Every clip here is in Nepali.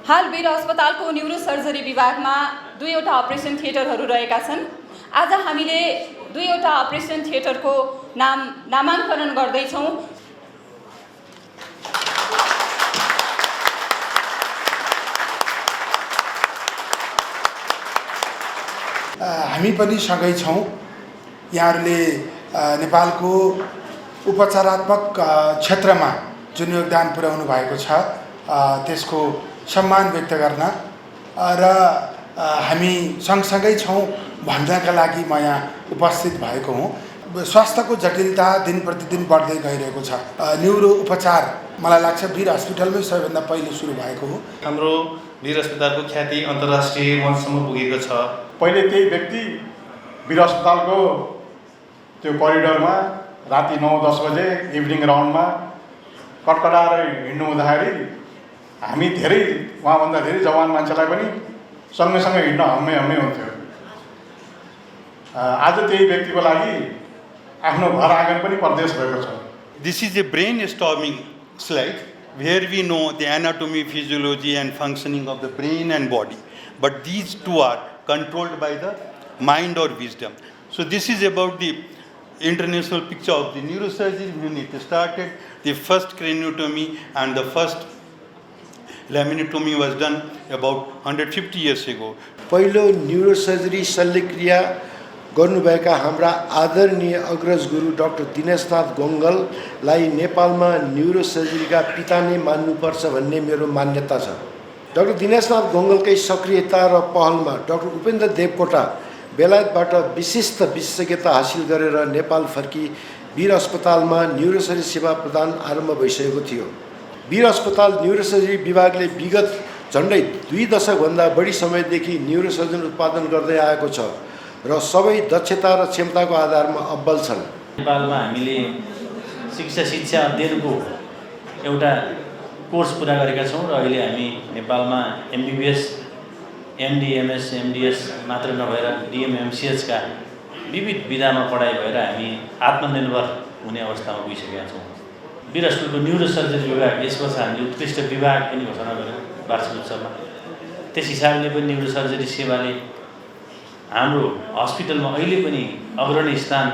हाल वीर अस्पतालको न्यूरो सर्जरी विभागमा 2वटा अपरेसन थिएटरहरू रहेका छन्। आज हामीले 2वटा अपरेसन थिएटरको नामाङ्कन गर्दैछौँ। हामी पनि सँगै छौँ। यहाँहरूले नेपालको उपचारात्मक क्षेत्रमा जुन योगदान पुर्याउनु भएको छ त्यसको सम्मान व्यक्त गर्न र हामी सँगसँगै छौँ भन्नका लागि म यहाँ उपस्थित भएको हुँ। स्वास्थ्यको जटिलता दिन प्रतिदिन बढ्दै गइरहेको छ। न्युरो उपचार मलाई लाग्छ वीर हस्पिटलमै सबैभन्दा पहिले सुरु भएको हो। हाम्रो वीर अस्पतालको ख्याति अन्तर्राष्ट्रिय मञ्चसम्म पुगेको छ। पहिले त्यही व्यक्ति वीर अस्पतालको त्यो करिडोरमा राति 9-10 बजे इभिनिङ राउन्डमा कटकटाएर हिँड्नु हुँदाखेरि हामी धेरै उहाँभन्दा धेरै जवान मान्छेलाई पनि सँगै हिँड्न हम्मे हुन्थ्यो। आज त्यही व्यक्तिको लागि आफ्नो घर आँगन पनि परदेश भएको छ। This is a brainstorming slide where we know the anatomy, physiology and functioning of the brain and body. But these two are controlled by the mind or wisdom. So this is about the international picture of the neurosurgery when it started. The first craniotomy and the first laminectomy was done about 150 years ago. पहिलो न्यूरोसर्जरी शल्यक्रिया गर्नुभएका हाम्रा आदरणीय अग्रज गुरु डाक्टर दिनेशनाथ गङ्गललाई नेपालमा न्यूरोसर्जरीका पिता नै मान्नुपर्छ भन्ने मेरो मान्यता छ। डाक्टर दिनेशनाथ गङ्गलकै सक्रियता र पहलमा डाक्टर उपेन्द्र देवकोटा बेलायतबाट विशिष्ट विशेषज्ञता हासिल गरेर नेपाल फर्की वीर अस्पतालमा न्यूरोसर्जरी सेवा प्रदान आरम्भ भइसकेको थियो। वीर अस्पताल न्यूरोसर्जरी विभागले विगत झन्डै 2 दशकभन्दा बढी समयदेखि न्यूरोसर्जन उत्पादन गर्दै आएको छ र सबै दक्षता र क्षमताको आधारमा अब्बल छन्। नेपालमा हामीले शिक्षा अध्ययनको एउटा कोर्स पुरा गरेका छौँ र अहिले हामी नेपालमा MBBS, MD, MS, MDS मात्र नभएर DM, MCH का विविध विधामा पढाइ भएर हामी आत्मनिर्भर हुने अवस्थामा पुगिसकेका छौँ। वीर अस्पतालको न्यूरोसर्जरी विभाग यसपछि हामीले उत्कृष्ट विभाग पनि घोषणा गर्यौँ वार्षिक उत्सवमा। त्यस हिसाबले पनि न्यूरोसर्जरी सेवाले हाम्रो हस्पिटलमा अहिले पनि अग्रणी स्थान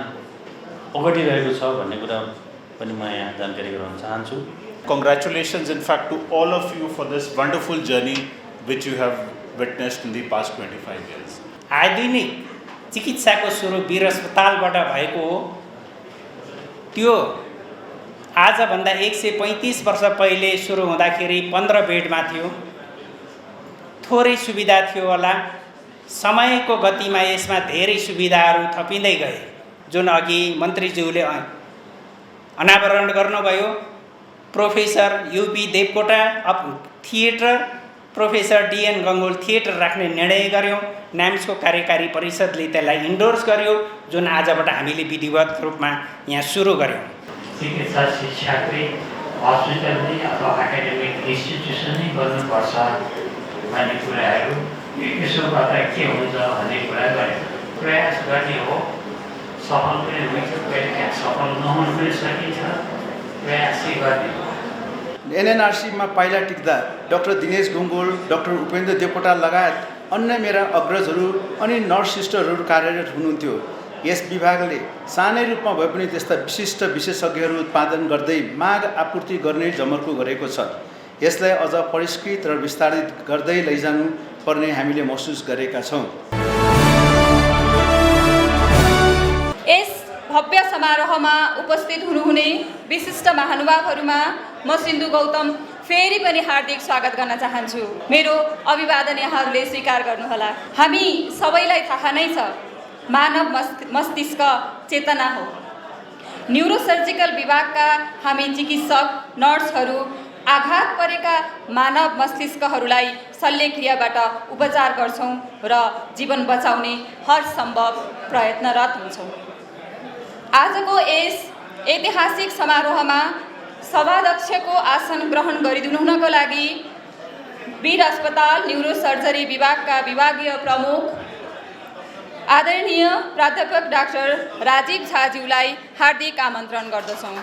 ओगटिरहेको छ भन्ने कुरा पनि म यहाँ जानकारी गराउन चाहन्छु। Congratulations in fact to all of you for this wonderful journey which you have witnessed in the past 25 years. आधुनिक चिकित्साको सुरु वीर अस्पतालबाट भएको हो। त्यो आजभन्दा 135 वर्ष पहिले सुरु हुँदाखेरि 15 बेडमा थियो। थोरै सुविधा थियो होला। समयको गतिमा यसमा धेरै सुविधाहरू थपिँदै गए जुन अघि मन्त्रीज्यूले अनावरण गर्नुभयो। Professor UP Devkota theatre, professor DN Gangol theatre राख्ने निर्णय गर्यौँ। नाम्सको कार्यकारी परिषदले त्यसलाई इन्डोर्स गर्यो जुन आजबाट हामीले विधिवत रूपमा यहाँ सुरु गर्यौँ। चिकित्सा शिक्षाकै हस्पिटल नै अथवा एकाडेमिक इन्स्टिट्युसन नै गर्नुपर्छ भन्ने कुराहरू यसो गर्दा के हुन्छ भन्ने कुरा गरे। प्रयास गर्ने हो, सफल पनि हुन्छ, कहिलेकाहीँ सफल नहुन पनि सकिन्छ, प्रयासै गर्ने हो। NNRCमा पाइला टिक्दा डाक्टर दिनेश गङ्गोल, डाक्टर उपेन्द्र देवकोटा लगायत अन्य मेरा अग्रजहरू अनि नर्स सिस्टरहरू कार्यरत हुनुहुन्थ्यो। यस विभागले सानै रूपमा भए पनि त्यस्ता विशिष्ट विशेषज्ञहरू उत्पादन गर्दै माग आपूर्ति गर्ने जमर्को गरेको छ। यसलाई अझ परिष्कृत र विस्तारित गर्दै लैजानु पर्ने हामीले महसुस गरेका छौँ। यस भव्य समारोहमा उपस्थित हुनुहुने विशिष्ट महानुभावहरूमा म सिन्धु गौतम फेरि पनि हार्दिक स्वागत गर्न चाहन्छु। मेरो अभिवादन यहाँहरूले स्वीकार गर्नुहोला। हामी सबैलाई थाहा नै छ मानव मस्तिष्क चेतना हो। न्यूरोसर्जिकल विभागका हामी चिकित्सक नर्सहरू आघात परेका मानव मस्तिष्कहरूलाई शल्यक्रियाबाट उपचार गर्छौँ र जीवन बचाउने हर सम्भव प्रयत्नरत हुन्छौँ। आजको यस ऐतिहासिक समारोहमा सभाध्यक्षको आसन ग्रहण गरिदिनुहुनको लागि वीर अस्पताल न्यूरोसर्जरी विभागका विभागीय प्रमुख आदरणीय प्राध्यापक डाक्टर राजीव झाज्यूलाई हार्दिक आमन्त्रण गर्दछौँ।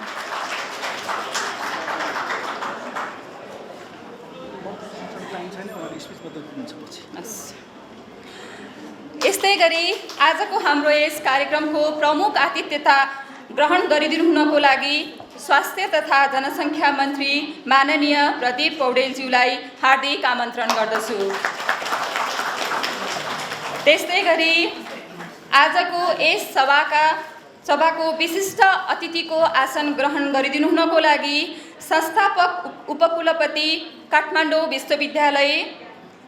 यस्तै गरी आजको हाम्रो यस कार्यक्रमको प्रमुख आतिथ्यता ग्रहण गरिदिनु हुनको लागि स्वास्थ्य तथा जनसङ्ख्या मन्त्री माननीय प्रदीप पौडेलज्यूलाई हार्दिक आमन्त्रण गर्दछु। त्यस्तै गरी आजको यस सभाको विशिष्ट अतिथिको आसन ग्रहण गरिदिनु हुनको लागि संस्थापक उपकुलपति काठमाडौँ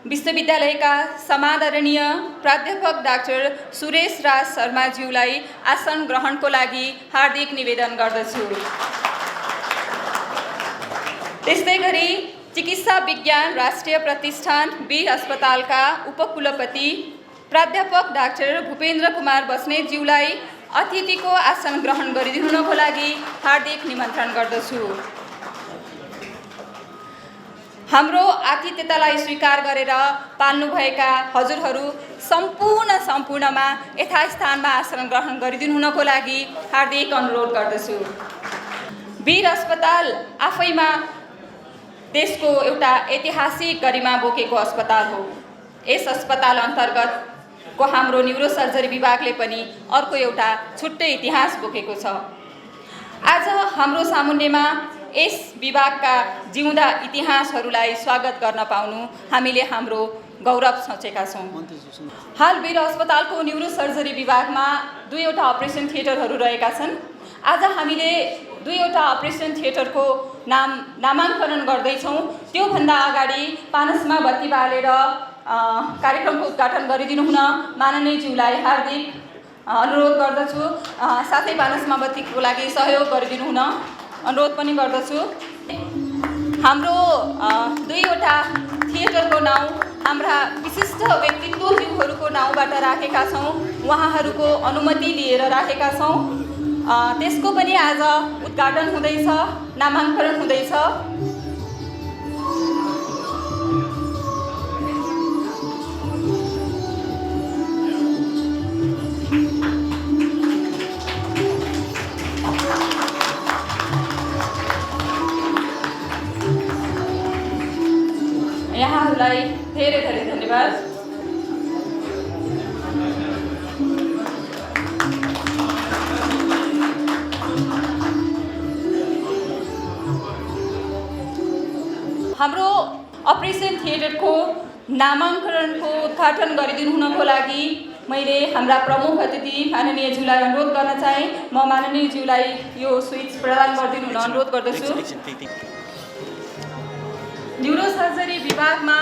विश्वविद्यालयका समादरणीय प्राध्यापक डाक्टर सुरेश राज शर्माज्यूलाई आसन ग्रहणको लागि हार्दिक निवेदन गर्दछु। त्यस्तै गरी चिकित्सा विज्ञान राष्ट्रिय प्रतिष्ठान वीर अस्पतालका उपकुलपति प्राध्यापक डाक्टर भूपेन्द्र कुमार बस्नेतज्यूलाई अतिथिको आसन ग्रहण गरिदिनुको लागि हार्दिक निमन्त्रण गर्दछु। हाम्रो आतिथ्यतालाई स्वीकार गरेर पाल्नुभएका हजुरहरू सम्पूर्णमा यथास्थानमा आसन ग्रहण गरिदिनु हुनको लागि हार्दिक अनुरोध गर्दछु। वीर अस्पताल आफैमा देशको एउटा ऐतिहासिक गरिमा बोकेको अस्पताल हो। यस अस्पताल अन्तर्गतको हाम्रो न्युरोसर्जरी विभागले पनि अर्को एउटा छुट्टै इतिहास बोकेको छ। आज हाम्रो सामुन्नेमा यस विभागका जिउँदा इतिहासहरूलाई स्वागत गर्न पाउनु हामीले हाम्रो गौरव सोचेका छौँ। हाल वीर अस्पतालको न्युरोसर्जरी विभागमा 2वटा अपरेसन थिएटरहरू रहेका छन्। आज हामीले 2वटा अपरेसन थिएटरको नामाङ्करण गर्दैछौँ। त्योभन्दा अगाडि पानसमा बत्ती बालेर कार्यक्रमको उद्घाटन गरिदिनु हुन माननीयज्यूलाई हार्दिक अनुरोध गर्दछु। साथै पानसमा बत्तीको लागि सहयोग गरिदिनु हुन अनुरोध पनि गर्दछु। हाम्रो 2वटा थिएटरको नाउँ हाम्रा विशिष्ट व्यक्तित्वहरूको नाउँबाट राखेका छौँ। उहाँहरूको अनुमति लिएर राखेका छौँ। त्यसको पनि आज उद्घाटन हुँदैछ, नामाङ्करण हुँदैछ। यहाँहरूलाई धेरै धेरै धन्यवाद। हाम्रो अपरेसन थिएटरको नामाङ्करणको उद्घाटन गरिदिनु हुनको लागि मैले हाम्रा प्रमुख अतिथि माननीयज्यूलाई अनुरोध गर्न चाहे। म माननीयज्यूलाई यो स्विच प्रदान गरिदिनु हुन अनुरोध गर्दछु। न्युरोसर्जरी विभागमा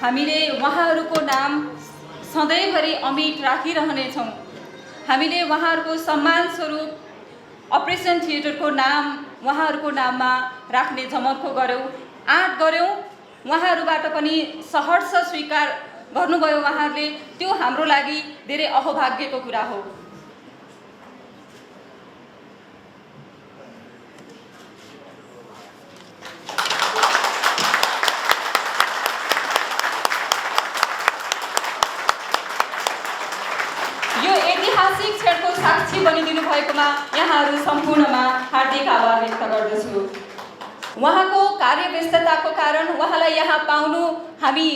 हामीले उहाँहरूको नाम सधैँभरि अमिट राखिरहनेछौँ। हामीले उहाँहरूको सम्मान स्वरूप अपरेसन थिएटरको नाम उहाँहरूको नाममा राख्ने जमर्को आँट गऱ्यौँ। उहाँहरूबाट पनि सहर्ष स्वीकार गर्नुभयो उहाँहरूले। त्यो हाम्रो लागि धेरै अहोभाग्यको कुरा हो। यो ऐतिहासिक क्षणको साक्षी बनिदिनु भएकोमा यहाँहरू सम्पूर्णमा हार्दिक आभार व्यक्त गर्दछु। उहाँको कार्यव्यस्तताको कारण उहाँलाई यहाँ पाउनु हामी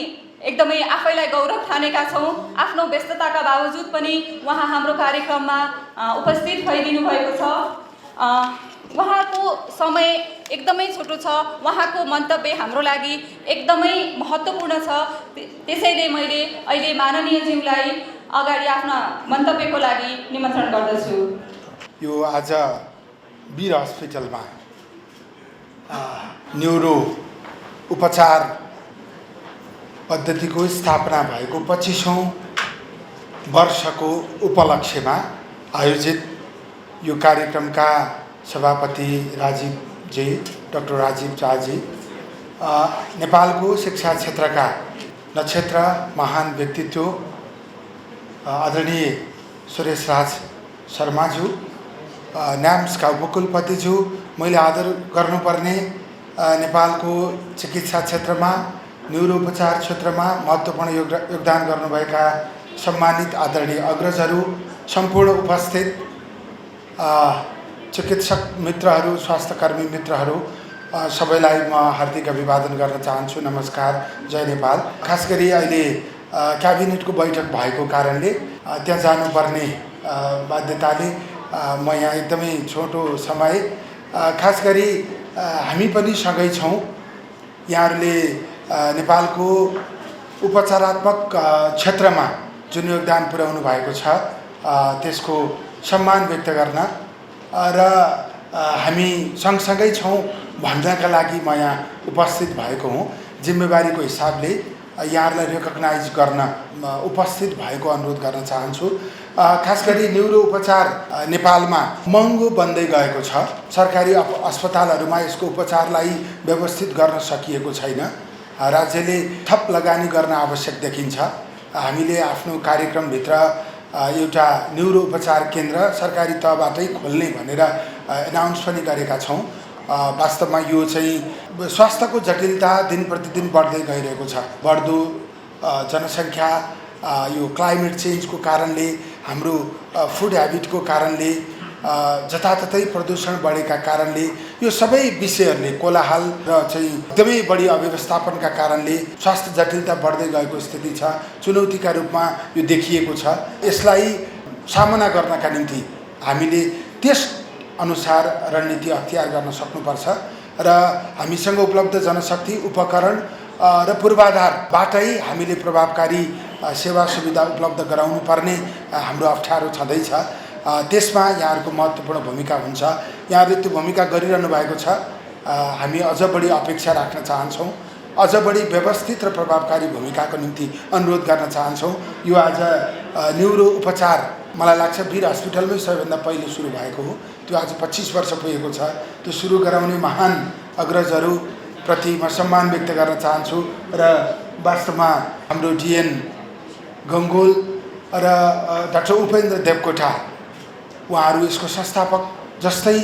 एकदमै आफैलाई गौरव ठानेका छौँ। आफ्नो व्यस्तताका बावजुद पनि उहाँ हाम्रो कार्यक्रममा उपस्थित भइदिनु भएको छ। उहाँको समय एकदमै छोटो छ। उहाँको मन्तव्य हाम्रो लागि एकदमै महत्त्वपूर्ण छ। त्यसैले मैले अहिले माननीयज्यूलाई अगाडि आफ्ना मन्तव्यको लागि निमन्त्रण गर्दछु। यो आज वीर हस्पिटलमा न्युरो उपचार पद्धतिको स्थापना भएको 25औं वर्षको उपलक्ष्यमा आयोजित यो कार्यक्रमका सभापति राजीवजी, डाक्टर राजीव झाजी, नेपालको शिक्षा क्षेत्रका नक्षत्र महान व्यक्तित्व आदरणीय सुरेश राज शर्माज्यू, न्याम्सका उपकुलपतिज्यू, मैले आदर गर्नुपर्ने नेपालको चिकित्सा क्षेत्रमा न्युरोपचार क्षेत्रमा महत्त्वपूर्ण योगदान गर्नुभएका सम्मानित आदरणीय अग्रजहरू, सम्पूर्ण उपस्थित चिकित्सक मित्रहरू, स्वास्थ्यकर्मी मित्रहरू, सबैलाई म हार्दिक अभिवादन गर्न चाहन्छु। नमस्कार, जय नेपाल। खास गरी अहिले क्याबिनेटको बैठक भएको कारणले त्यहाँ जानुपर्ने बाध्यताले म यहाँ एकदमै छोटो समय, खास गरी हामी पनि सँगै छौँ। यहाँहरूले नेपालको उपचारात्मक क्षेत्रमा जुन योगदान पुर्याउनु भएको छ त्यसको सम्मान व्यक्त गर्न र हामी सँगसँगै छौँ भन्नका लागि म यहाँ उपस्थित भएको हुँ। जिम्मेवारीको हिसाबले यहाँहरूलाई रेकग्नाइज गर्न उपस्थित भएको अनुरोध गर्न चाहन्छु। खास गरी न्युरो उपचार नेपालमा महँगो बन्दै गएको छ। सरकारी अस्पतालहरूमा यसको उपचारलाई व्यवस्थित गर्न सकिएको छैन। राज्यले थप लगानी गर्न आवश्यक देखिन्छ। हामीले आफ्नो कार्यक्रमभित्र एउटा न्युरो उपचार केन्द्र सरकारी तहबाटै खोल्ने भनेर एनाउन्स पनि गरेका छौँ। वास्तवमा यो चाहिँ स्वास्थ्यको जटिलता दिन प्रतिदिन बढ्दै गइरहेको छ। बढ्दो जनसङ्ख्या, यो क्लाइमेट चेन्जको कारणले, हाम्रो फुड ह्याबिटको कारणले, जताततै प्रदूषण बढेका कारणले, यो सबै विषयहरूले कोलाहल र चाहिँ एकदमै बढी अव्यवस्थापनका कारणले स्वास्थ्य जटिलता बढ्दै गएको स्थिति छ। चुनौतीका रूपमा यो देखिएको छ। यसलाई सामना गर्नका निम्ति हामीले त्यस अनुसार रणनीति अख्तियार गर्न सक्नुपर्छ र हामीसँग उपलब्ध जनशक्ति, उपकरण र पूर्वाधारबाटै हामीले प्रभावकारी सेवा सुविधा उपलब्ध गराउनु पर्ने हाम्रो अप्ठ्यारो छँदैछ। त्यसमा यहाँहरूको महत्त्वपूर्ण भूमिका हुन्छ। यहाँहरूले त्यो भूमिका गरिरहनु भएको छ। हामी अझ बढी अपेक्षा राख्न चाहन्छौँ। अझ बढी व्यवस्थित र प्रभावकारी भूमिकाको निम्ति अनुरोध गर्न चाहन्छौँ। यो आज न्युरो उपचार मलाई लाग्छ वीर हस्पिटलमै सबैभन्दा पहिले सुरु भएको हो। त्यो आज 25 वर्ष पुगेको छ। त्यो सुरु गराउने महान अग्रजहरूप्रति म सम्मान व्यक्त गर्न चाहन्छु र वास्तवमा हाम्रो डिएन गङ्गोल र डाक्टर उपेन्द्र देवकोटा, उहाँहरू यसको संस्थापक जस्तै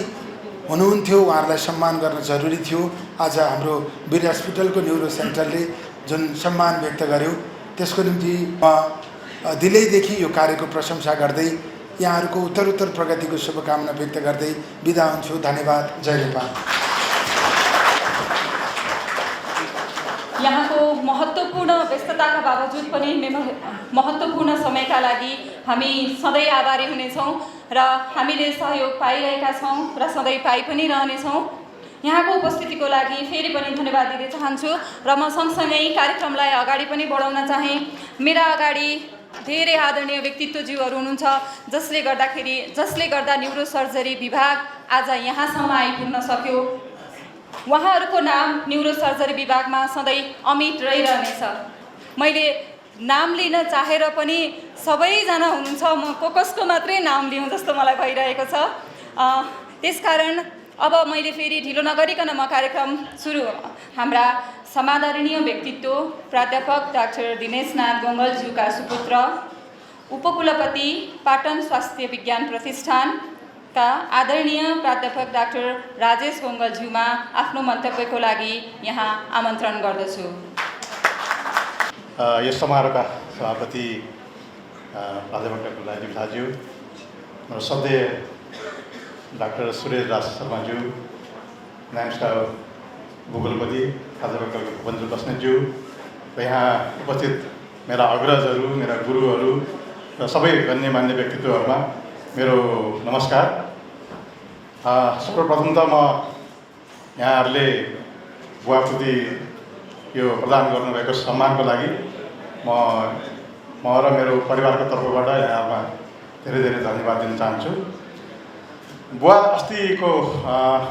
हुनुहुन्थ्यो। उहाँहरूलाई सम्मान गर्न जरुरी थियो। आज हाम्रो वीर हस्पिटलको न्युरो सेन्टरले जुन सम्मान व्यक्त गर्यो त्यसको निम्ति म दिलैदेखि यो कार्यको प्रशंसा गर्दै यहाँहरूको उत्तरोत्तर प्रगतिको शुभकामना व्यक्त गर्दै बिदा हुन्छु। धन्यवाद। जय नेपाल। यहाँको महत्त्वपूर्ण व्यस्तताका बावजुद पनि महत्त्वपूर्ण समयका लागि हामी सधैँ आभारी हुनेछौँ र हामीले सहयोग पाइरहेका छौँ र सधैँ पाइ पनि रहनेछौँ। यहाँको उपस्थितिको लागि फेरि पनि धन्यवाद दिन चाहन्छु र म सँगसँगै कार्यक्रमलाई अगाडि पनि बढाउन चाहेँ। मेरा अगाडि धेरै आदरणीय व्यक्तित्वज्यूहरू हुनुहुन्छ जसले गर्दा न्युरो सर्जरी विभाग आज यहाँसम्म आइपुग्न सक्यो। उहाँहरूको नाम न्युरो सर्जरी विभागमा सधैँ अमिट रहिरहनेछ। मैले नाम लिन चाहेर पनि सबैजना हुनुहुन्छ, म कसको मात्रै नाम लिउँ जस्तो मलाई भइरहेको छ। त्यसकारण अब मैले फेरि ढिलो नगरिकन म कार्यक्रम हाम्रा समादरणीय व्यक्तित्व प्राध्यापक डाक्टर दिनेशनाथ गङ्गलज्यूका सुपुत्र, उपकुलपति पाटन स्वास्थ्य विज्ञान प्रतिष्ठानका आदरणीय प्राध्यापक डाक्टर राजेश गङ्गलज्यूमा आफ्नो मन्तव्यको लागि यहाँ आमन्त्रण गर्दछु। यस समारोहका सभापति प्राध्यापक डाक्टर राजीव झाज्यू, श्रद्धेय डाक्टर सुरेश दास शर्माज्यू, नाइम्सका उपकुलपति प्राध्यापक डाक्टर भुवनेन्द्र बस्नेतज्यू र यहाँ उपस्थित मेरा अग्रजहरू, मेरा गुरुहरू र सबै गण्यमान्य व्यक्तित्वहरूमा मेरो नमस्कार। सर्वप्रथम त म यहाँहरूले बुवाप्रति यो प्रदान गर्नुभएको सम्मानको लागि म र मेरो परिवारको तर्फबाट यहाँमा धेरै धेरै धन्यवाद दिन चाहन्छु। बुवा अस्तिको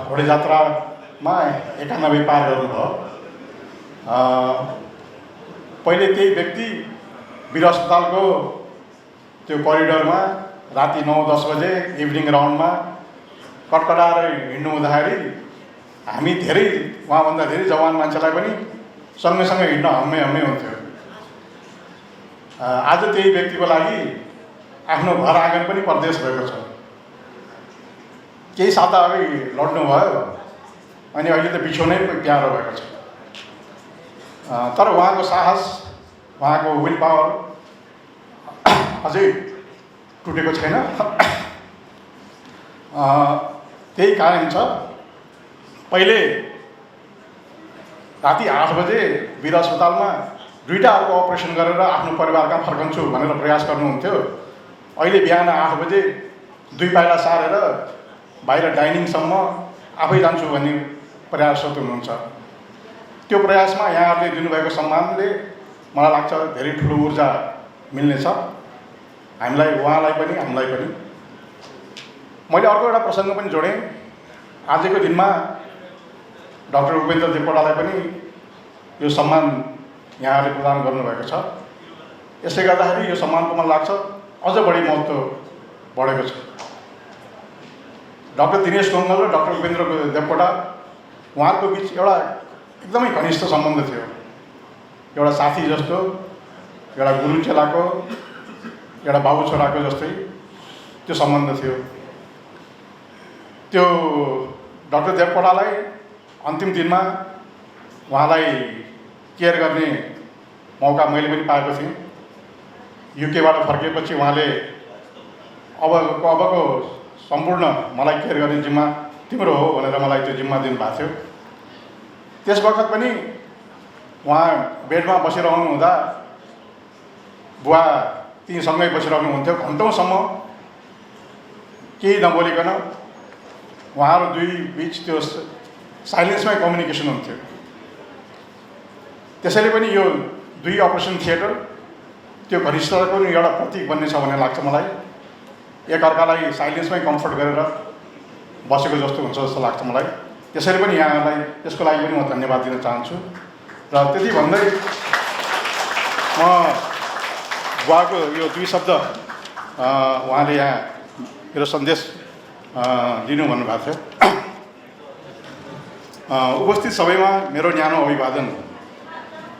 घोडे जात्रामा 91 पार गर्नुभयो। पहिले त्यही व्यक्ति वीर अस्पतालको त्यो करिडोरमा राति 9-10 बजे इभिनिङ राउन्डमा कटकडाएर हिँड्नु हुँदाखेरि हामी धेरै, उहाँभन्दा धेरै जवान मान्छेलाई पनि सँगैसँगै हिँड्न हम्मे हुन्थ्यो। आज त्यही व्यक्तिको लागि आफ्नो घर आँगन पनि परदेश भएको छ। केही साता अघि लड्नुभयो अनि अहिले त बिछोनै प्यारो भएको छ। तर उहाँको साहस, उहाँको विल पावर अझै टुटेको छैन। त्यही कारण छ पहिले राति 8 बजे वीर अस्पतालमा दुईवटा अर्को अपरेसन गरेर आफ्नो परिवार कहाँ फर्कन्छु भनेर प्रयास गर्नुहुन्थ्यो। अहिले बिहान 8 बजे 2 पाइला सारेर बाहिर डाइनिङसम्म आफै जान्छु भन्ने प्रयासरत हुनुहुन्छ। त्यो प्रयासमा यहाँहरूले दिनुभएको सम्मानले मलाई लाग्छ धेरै ठुलो ऊर्जा मिल्नेछ हामीलाई, उहाँलाई पनि हामीलाई पनि। मैले अर्को एउटा प्रसङ्ग पनि जोडेँ। आजको दिनमा डाक्टर उपेन्द्र देवकोटालाई पनि यो सम्मान यहाँहरूले प्रदान गर्नुभएको छ। यसले गर्दाखेरि यो सम्मानको मलाई लाग्छ अझ बढी महत्त्व बढेको छ। डाक्टर दिनेश गङ्गल र डाक्टर उपेन्द्र देवकोटा उहाँहरूको बिच एउटा एकदमै घनिष्ठ सम्बन्ध थियो। एउटा साथी जस्तो, एउटा गुरु चेलाको, एउटा बाबु छोराको जस्तै त्यो सम्बन्ध थियो। त्यो डाक्टर देवकोटालाई अन्तिम दिनमा उहाँलाई केयर गर्ने मौका मैले पनि पाएको थिएँ। युकेबाट फर्किएपछि उहाँले अबको सम्पूर्ण मलाई केयर गर्ने जिम्मा तिम्रो हो भनेर मलाई त्यो जिम्मा दिनुभएको थियो। त्यस बखत पनि उहाँ बेडमा बसिरहनु हुँदा बुवा तीसँगै बसिरहनुहुन्थ्यो। घन्टौँसम्म केही नबोलिकन उहाँहरू दुई बिच त्यो साइलेन्समै कम्युनिकेसन हुन्थ्यो। त्यसैले पनि यो 2 अपरेसन थिएटर त्यो घनिष्ठताको पनि एउटा प्रतीक बन्नेछ भन्ने लाग्छ मलाई। एकअर्कालाई साइलेन्समै कम्फर्ट गरेर बसेको जस्तो हुन्छ जस्तो लाग्छ मलाई। त्यसैले पनि यहाँलाई त्यसको लागि पनि म धन्यवाद दिन चाहन्छु। र त्यति भन्दै म बुवाको यो 2 शब्द उहाँले यहाँ मेरो सन्देश दिनु भन्नुभएको थियो। उपस्थित सबैमा मेरो न्यानो अभिवादन।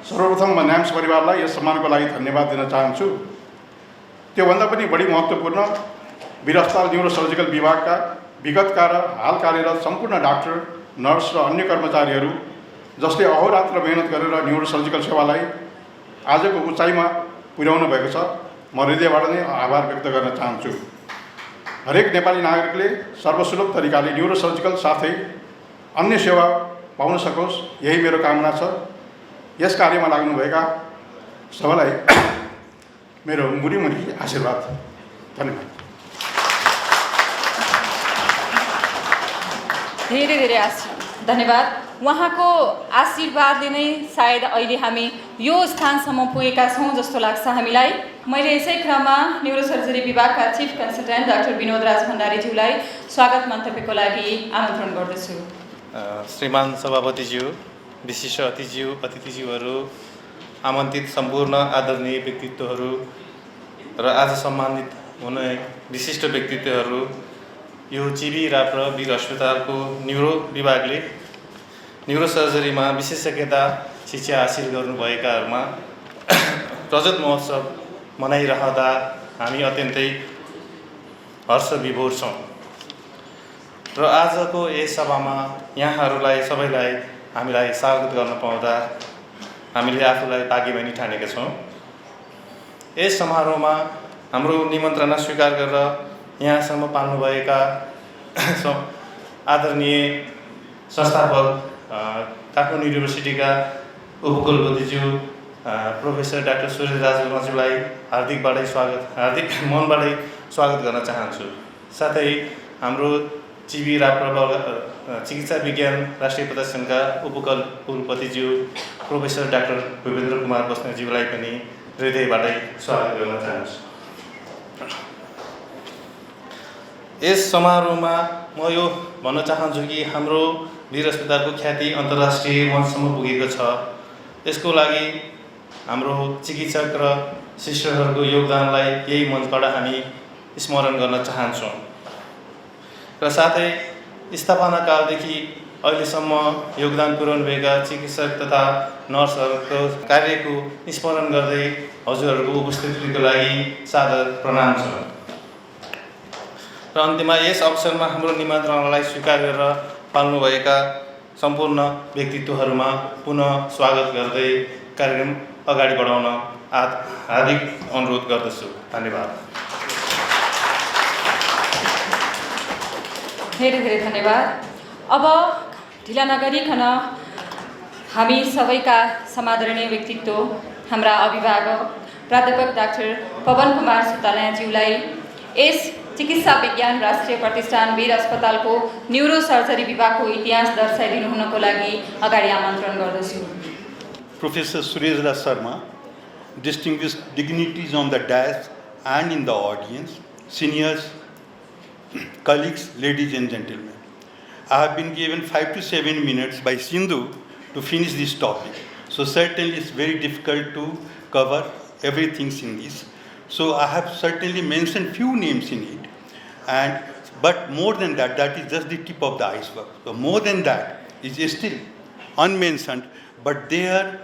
सर्वप्रथम म न्याम्स परिवारलाई यस सम्मानको लागि धन्यवाद दिन चाहन्छु। त्योभन्दा पनि बढी महत्त्वपूर्ण वीर अस्पताल न्युरोसर्जिकल विभागका विगतका र हाल कार्यरत सम्पूर्ण डाक्टर, नर्स र अन्य कर्मचारीहरू जसले अहोरात्र मेहनत गरेर न्युरोसर्जिकल सेवालाई आजको उचाइमा पुर्याउनु भएको छ, म हृदयबाट नै आभार व्यक्त गर्न चाहन्छु। हरेक नेपाली नागरिकले सर्वसुलभ तरिकाले न्युरोसर्जिकल साथै अन्य सेवा पाउन सकोस्, यही मेरो कामना छ। यस कार्यमा लाग्नुभएका सबैलाई मेरो मुरी आशीर्वाद। धन्यवाद। धेरै धेरै धन्यवाद। उहाँको आशीर्वादले नै सायद अहिले हामी यो स्थानसम्म पुगेका छौँ जस्तो लाग्छ हामीलाई। मैले यसै क्रममा न्युरोसर्जरी विभागका चिफ कन्सल्टेन्ट डाक्टर विनोद राज भण्डारीज्यूलाई स्वागत मन्तव्यको लागि आमन्त्रण गर्दछु। श्रीमान सभापतिज्यू, विशिष्ट अतिथिज्यूहरू, आमन्त्रित सम्पूर्ण आदरणीय व्यक्तित्वहरू र आज सम्मानित हुने विशिष्ट व्यक्तित्वहरू, यो चिबी राप्र वीर अस्पतालको न्युरो विभागले न्युरोसर्जरीमा विशेषज्ञता शिक्षा हासिल गर्नुभएकाहरूमा रजत महोत्सव मनाइरहँदा हामी अत्यन्तै हर्ष विभोर छौँ। र आजको यस सभामा यहाँहरूलाई सबैलाई हामीलाई स्वागत गर्न पाउँदा हामीले आफूलाई भाग्यमानी ठानेका छौँ। यस समारोहमा हाम्रो निमन्त्रणा स्वीकार गरेर यहाँसम्म पाल्नुभएका आदरणीय संस्थापक काठमाडौँ युनिभर्सिटीका उपकुलपतिज्यू प्रोफेसर डाक्टर सूर्यराज गुरुङज्यूलाई हार्दिक मनबाटै स्वागत गर्न चाहन्छु। साथै हाम्रो चिबी राप्र चिकित्सा विज्ञान राष्ट्रिय प्रतिष्ठानका उपकुलपतिज्यू प्रोफेसर डाक्टर भूपेन्द्र कुमार बस्नेतज्यूलाई पनि हृदयबाटै स्वागत गर्न चाहन्छु। यस समारोहमा म यो भन्न चाहन्छु कि हाम्रो वीर अस्पतालको ख्याति अन्तर्राष्ट्रिय मञ्चसम्म पुगेको छ। यसको लागि हाम्रो चिकित्सक र सिस्टरहरूको योगदानलाई यही मञ्चबाट हामी स्मरण गर्न चाहन्छौँ। र साथै स्थापना कालदेखि अहिलेसम्म योगदान पुर्याउनुभएका चिकित्सक तथा नर्सहरूको कार्यको स्मरण गर्दै हजुरहरूको उपस्थितिको लागि सादर प्रणाम छ। र अन्त्यमा यस अवसरमा हाम्रो निमन्त्रणालाई स्वीकार गरेर पाल्नुभएका सम्पूर्ण व्यक्तित्वहरूमा पुनः स्वागत गर्दै कार्यक्रम अगाडि बढाउन हार्दिक अनुरोध गर्दछु। धन्यवाद। धेरै धेरै धन्यवाद। अब ढिला नगरिकन हामी सबैका समादरणीय व्यक्तित्व हाम्रा अभिभावक प्राध्यापक डाक्टर पवन कुमार सुतालाज्यूलाई यस चिकित्सा विज्ञान राष्ट्रिय प्रतिष्ठान वीर अस्पतालको न्युरोसर्जरी विभागको इतिहास दर्शाइदिनु हुनको लागि अगाडि आमन्त्रण गर्दछु। Professor Sureshra Sharma, distinguished dignitaries on the dais and in the audience, seniors, colleagues, ladies and gentlemen. I have been given 5 to 7 minutes by Sindhu to finish this topic. So certainly it's very difficult to cover everything in this. So I have certainly mentioned few names in it. But more than that, that is just the tip of the iceberg. So more than that is still unmentioned, but their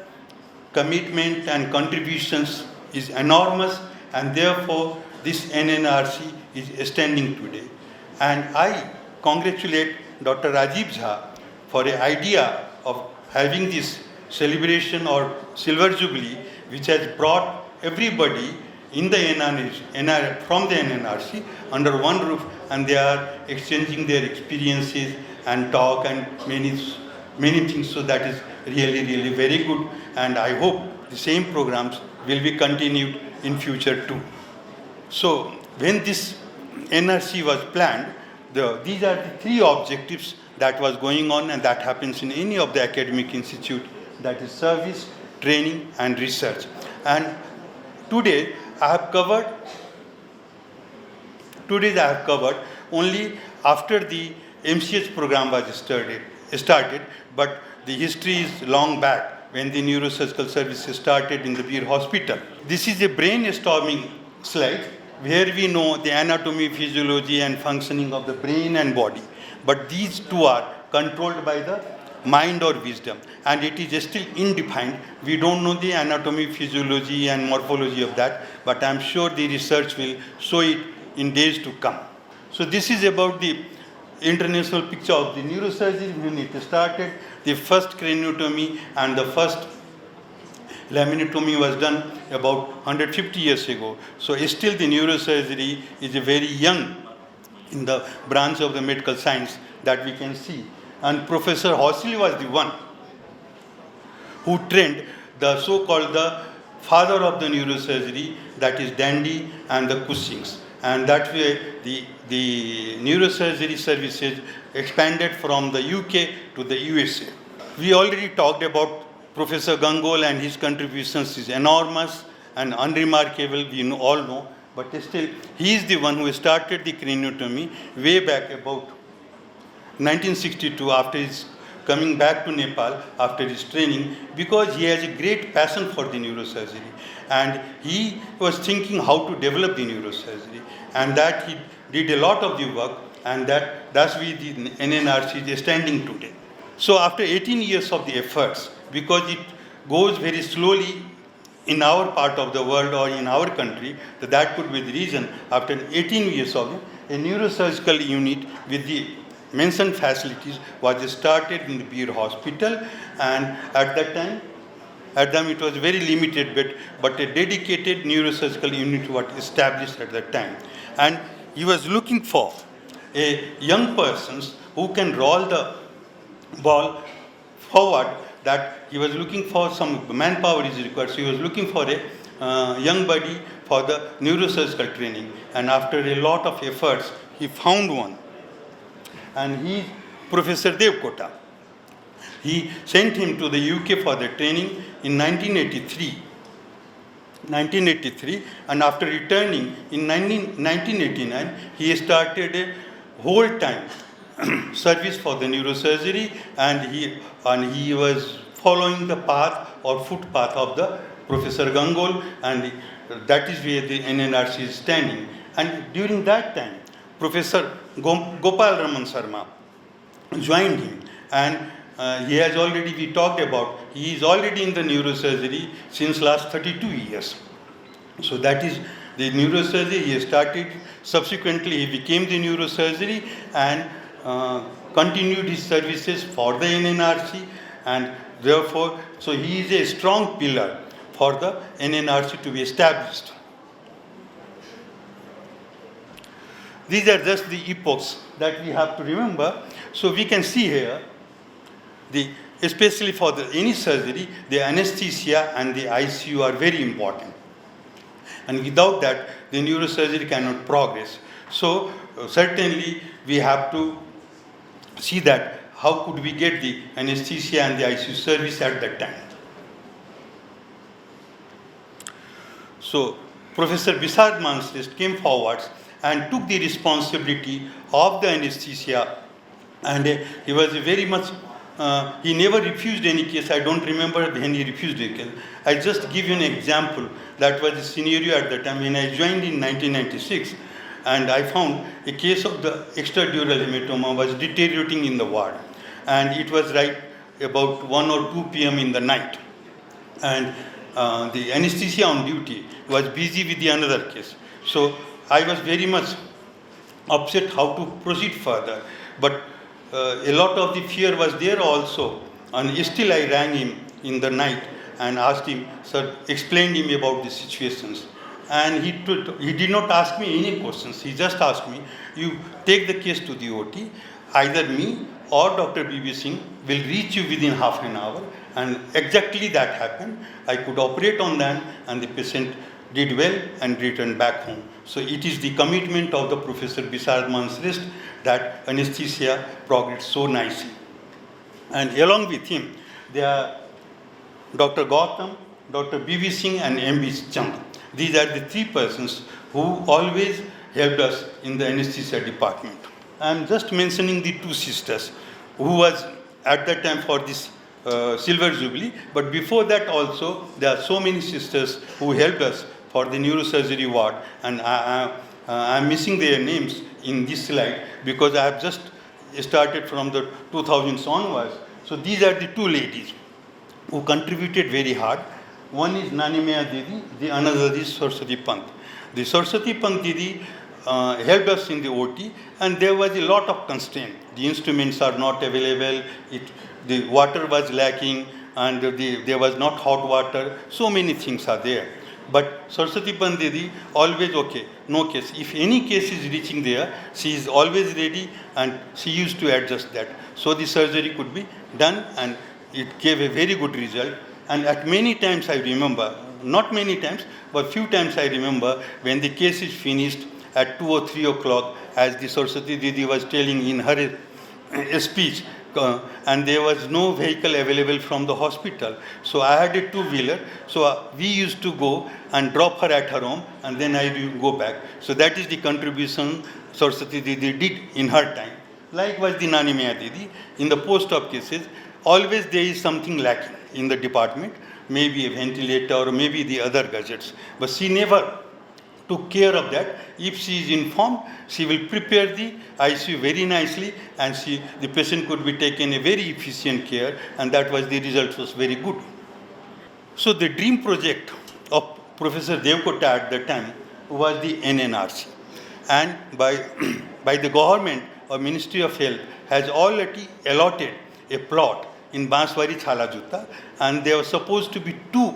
commitment and contributions is enormous, and therefore this NNRC is standing today. And I congratulate Dr. Rajiv Jha for an idea of having this celebration or Silver Jubilee, which has brought everybody in the from the NNRC under one roof, and they are exchanging their experiences and talk and many things. So that is really, really very good, and I hope the same programs will be continued in future too. So when this NRC was planned, these are the three objectives that was going on, and that happens in any of the academic institute, that is service, training and research. And today I have covered only after the MCH program was started, but the history is long back when the neurosurgical services started in the Veer Hospital. This is a brainstorming slide where we know the anatomy, physiology and functioning of the brain and body. But these two are controlled by the mind or wisdom, and it is still indefined. We don't know the anatomy, physiology and morphology of that, but I'm sure the research will show it in days to come. So this is about the international picture of the neurosurgery when it started. The first craniotomy and the first laminotomy was done about 150 years ago. So still the neurosurgery is very young in the branch of the medical science that we can see. And Professor Hoseley was the one who trained the so-called the father of the neurosurgery, that is Dandy and the Cushings. And that way the neurosurgery services expanded from the UK to the USA. We already talked about Professor Gangol, and his contributions is enormous and unremarkable, we all know, but still he is the one who started the craniotomy way back about 1962 after his coming back to Nepal after his training, because he has a great passion for the neurosurgery, and he was thinking how to develop the neurosurgery, and that he did a lot of the work, and that's why the NNRC is standing today. So after 18 years of the efforts, because it goes very slowly in our part of the world or in our country, that could be the reason. After 18 years of it, a neurosurgical unit with the mentioned facilities was started in the Veer Hospital, and at that time it was very limited bed, but a dedicated neurosurgical unit was established at that time. And he was looking for a young person who can roll the ball forward, that he was looking for some manpower is required. So he was looking for a young body for the neurosurgical training. And after a lot of efforts, he found one. And he, Professor Devkota, he sent him to the UK for the training in 1983. And after returning in 1989, he started a whole-time service for the neurosurgery, and he was following the path or footpath of the Professor Gangol, and that is where the NNRC is standing. And during that time, Professor Gopal Raman Sharma joined him, and he has already, we talked about, he is already in the neurosurgery since last 32 years. So that is the neurosurgery he started. Subsequently, he became the neurosurgery and continued his services for the NNRC, and therefore, so he is a strong pillar for the NNRC to be established. These are just the epochs that we have to remember. So we can see here the especially for any surgery, the anesthesia and the ICU are very important. And without that, the neurosurgery cannot progress. So certainly we have to see that how could we get the anesthesia and the ICU service at that time. So Professor Bisard Mansrist came forward and took the responsibility of the anesthesia, and he was very much, he never refused any case. I don't remember when he refused a case. I just give you an example. That was the scenario at the time when I joined in 1996, and I found a case of the extradural hematoma was deteriorating in the ward, and it was right about 1 or 2 p.m. in the night, and the anesthesia on duty was busy with the another case. So I was very much upset how to proceed further, but a lot of the fear was there also, and still I rang him in the night and asked him, sir, explained him about the situations. And he did not ask me any questions. He just asked me, you take the case to the OT, either me or Dr. B.B. Singh will reach you within half an hour. And exactly that happened. I could operate on them, and the patient did well and returned back home. So it is the commitment of the Professor Bisard Mansrist that anesthesia progressed so nicely. And along with him, there are Dr. Gautam, Dr. B.V. Singh, and M.B. Chand. These are the 3 persons who always helped us in the anesthesia department. I am just mentioning the 2 sisters who was at that time for this Silver Jubilee, but before that also there are so many sisters who helped us for the neurosurgery ward, and I am missing their names in this slide because I have just started from the 2000s onwards. So these are the 2 ladies who contributed very hard. One is Nanimaya Didi, the another is Saraswati Pant. The Saraswati Pant Didi helped us in the OT, and there was a lot of constraint. The instruments are not available, the water was lacking, and there was not hot water. So many things are there. But Saraswati Pant Didi always okay, no case. If any case is reaching there, she is always ready, and she used to adjust that. So the surgery could be done, and it gave a very good result. And at many times I remember, not many times, but few times I remember when the case is finished at 2 or 3 o'clock, as the Saraswati Didi was telling in her speech, and there was no vehicle available from the hospital. So I had a 2-wheeler. So we used to go and drop her at her home, and then I would go back. So that is the contribution Saraswati Didi did in her time. Likewise, the Nanimaya Didi, in the post-op cases, always there is something lacking in the department, maybe a ventilator or maybe the other gadgets. But she never took care of that. If she is informed, she will prepare the ICU very nicely, and the patient could be taken a very efficient care, and that was the result was very good. So the dream project of Professor Devkota at the time was the NNRC, and by the government or Ministry of Health has already allotted a plot in Banswari Chala-Jutta, and there was supposed to be 2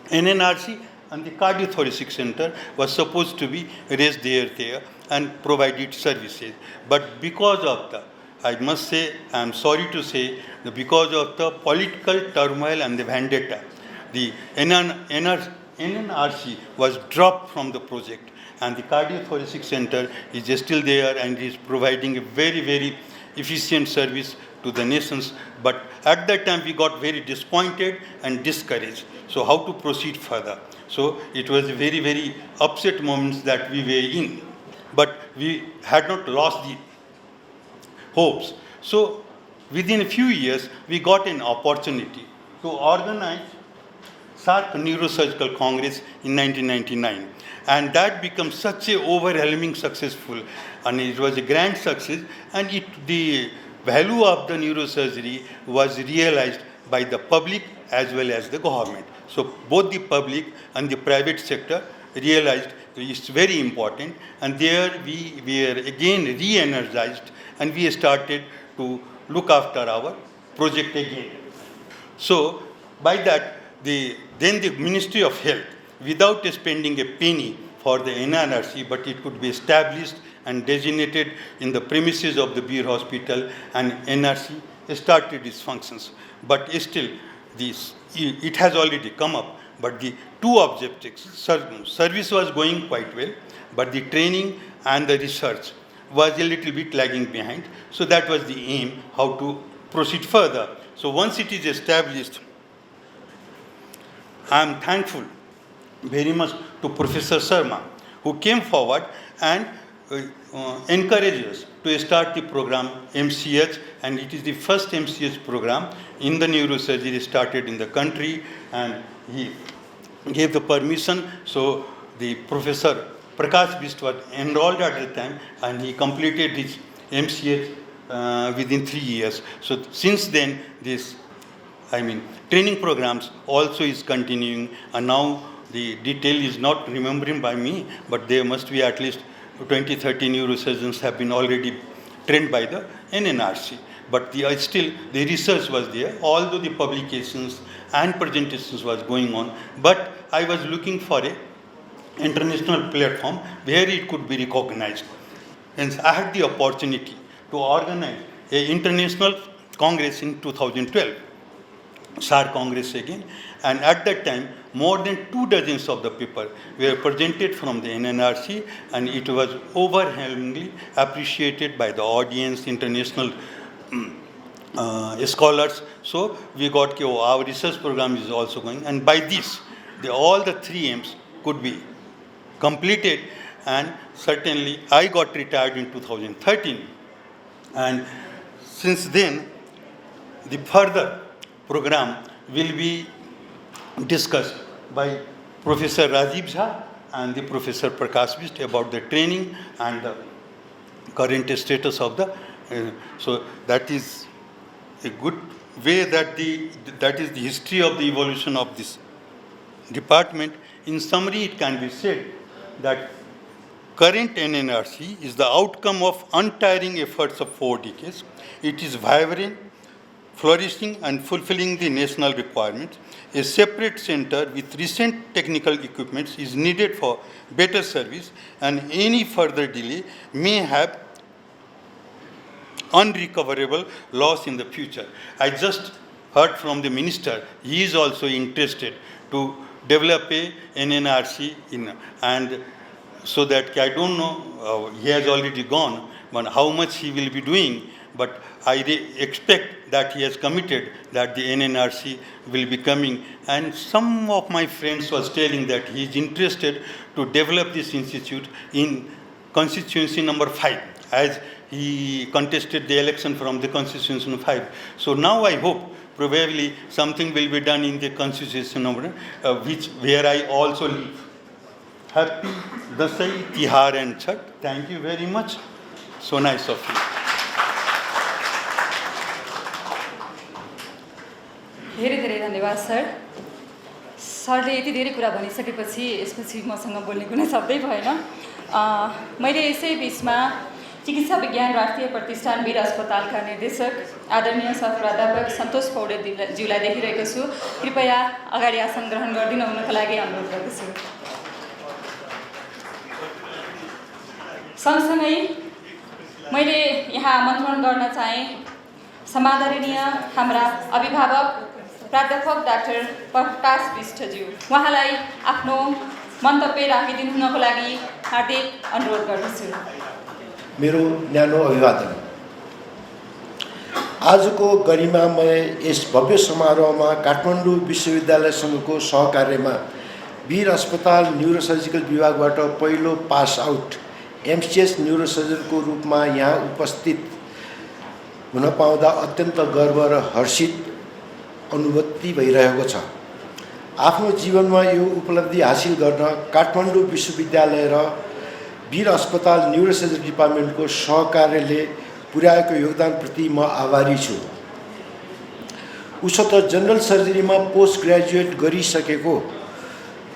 NNRC, and the cardiothoracic center was supposed to be raised there and provided services. But because of I must say, I am sorry to say, because of the political turmoil and the vendetta, the NNRC was dropped from the project, and the cardiothoracic center is still there and is providing a very, very efficient service to the nations. But at that time we got very disappointed and discouraged. So how to proceed further? So it was a very, very upset moments that we were in. But we had not lost the hopes. So within a few years, we got an opportunity to organize SARC Neurosurgical Congress in 1999. And that became such a overwhelming successful, and it was a grand success, and the value of the neurosurgery was realized by the public as well as the government. So both the public and the private sector realized it's very important, and there we were again re-energized, and we started to look after our project again. So by that, then the Ministry of Health, without spending a penny for the NNRC, but it could be established and designated in the premises of the Beer Hospital, and NRC started its functions. But still, it has already come up. But the two objectives, service was going quite well, but the training and the research was a little bit lagging behind. So that was the aim, how to proceed further. So once it is established, I am thankful very much to Professor Sharma, who came forward and encouraged us to start the program MCH, and it is the first MCH program in the neurosurgery started in the country, and he gave the permission. So the Professor Prakash Bist was enrolled at the time, and he completed his MCH within 3 years. So since then, training programs also is continuing, and now the detail is not remembering by me, but there must be at least 20-30 neurosurgeons have been already trained by the NNRC. But still the research was there, although the publications and presentations was going on. But I was looking for a international platform where it could be recognized. Hence, I had the opportunity to organize an international congress in 2012, SAR Congress again, and at that time, more than 24 of the papers were presented from the NNRC, and it was overwhelmingly appreciated by the audience, international scholars. So we got our research program is also going, and by this, all the 3 aims could be completed. And certainly, I got retired in 2013, and since then, the further program will be discussed by Professor Rajiv Jha and the Professor Prakash Bist about the training and the current status of the. So that is a good way that is the history of the evolution of this department. In summary, it can be said that current NNRC is the outcome of untiring efforts of 4 decades. It is vibrant, flourishing and fulfilling the national requirements. A separate center with recent technical equipments is needed for better service, and any further delay may have unrecoverable loss in the future. I just heard from the minister, he is also interested to develop a NNRC and so that I don't know, he has already gone, but how much he will be doing, but I expect that he has committed that the NNRC will be coming. And some of my friends was telling that he is interested to develop this institute in constituency number 5, as he contested the election from the constituency number 5. So now I hope probably something will be done in the constituency number, where I also live. Happy Dasai, Tihar and Chhat. Thank you very much. So nice of you. धेरै धेरै धन्यवाद सर। सरले यति धेरै कुरा भनिसकेपछि यसपछि मसँग बोल्ने कुनै शब्दै भएन। मैले यसै बिचमा चिकित्सा विज्ञान राष्ट्रिय प्रतिष्ठान वीर अस्पतालका निर्देशक आदरणीय सह प्राध्यापक सन्तोष पौडेलज्यूलाई देखिरहेको छु। कृपया अगाडि आसन ग्रहण गरिदिनु हुनका लागि अनुरोध गर्दछु। सँगसँगै मैले यहाँ आमन्त्रण गर्न चाहे समादरणीय हाम्रा अभिभावक प्राध्यापक डाक्टर प्रकाश बिष्टज्यू, उहाँलाई आफ्नो मन्तव्य राखिदिनु हुनको लागि हार्दिक अनुरोध गर्दछु। मेरो न्यानो अभिवादन। आजको गरिमामय यस भव्य समारोहमा काठमाडौँ विश्वविद्यालयसँगको सहकार्यमा वीर अस्पताल न्युरोसर्जिकल विभागबाट पहिलो पास आउट एमसिएस न्युरोसर्जनको रूपमा यहाँ उपस्थित हुन पाउँदा अत्यन्त गर्व र हर्षित अनुभूति भइरहेको छ। आफ्नो जीवनमा यो उपलब्धि हासिल गर्न काठमाडौँ विश्वविद्यालय र वीर अस्पताल न्युरोसर्जरी डिपार्टमेन्टको सहकार्यले पुर्याएको योगदानप्रति म आभारी छु। उसो त जनरल सर्जरीमा पोस्ट ग्रेजुएट गरिसकेको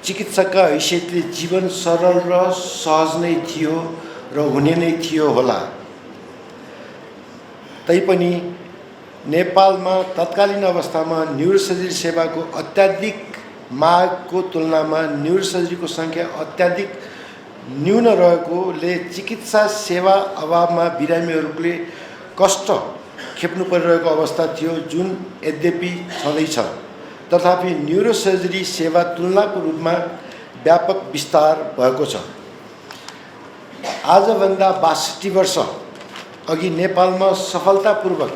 चिकित्सकका हैसियतले जीवन सरल र सहज नै थियो र हुने नै थियो होला। तैपनि नेपालमा तत्कालीन अवस्थामा न्युरोसर्जरी सेवाको अत्याधिक मागको तुलनामा न्युरोसर्जरीको सङ्ख्या अत्याधिक न्यून रहेकोले चिकित्सा सेवा अभावमा बिरामीहरूले कष्ट खेप्नु परिरहेको अवस्था थियो, जुन यद्यपि छँदैछ। तथापि न्युरोसर्जरी सेवा तुलनाको रूपमा व्यापक विस्तार भएको छ। आजभन्दा 62 वर्ष अघि नेपालमा सफलतापूर्वक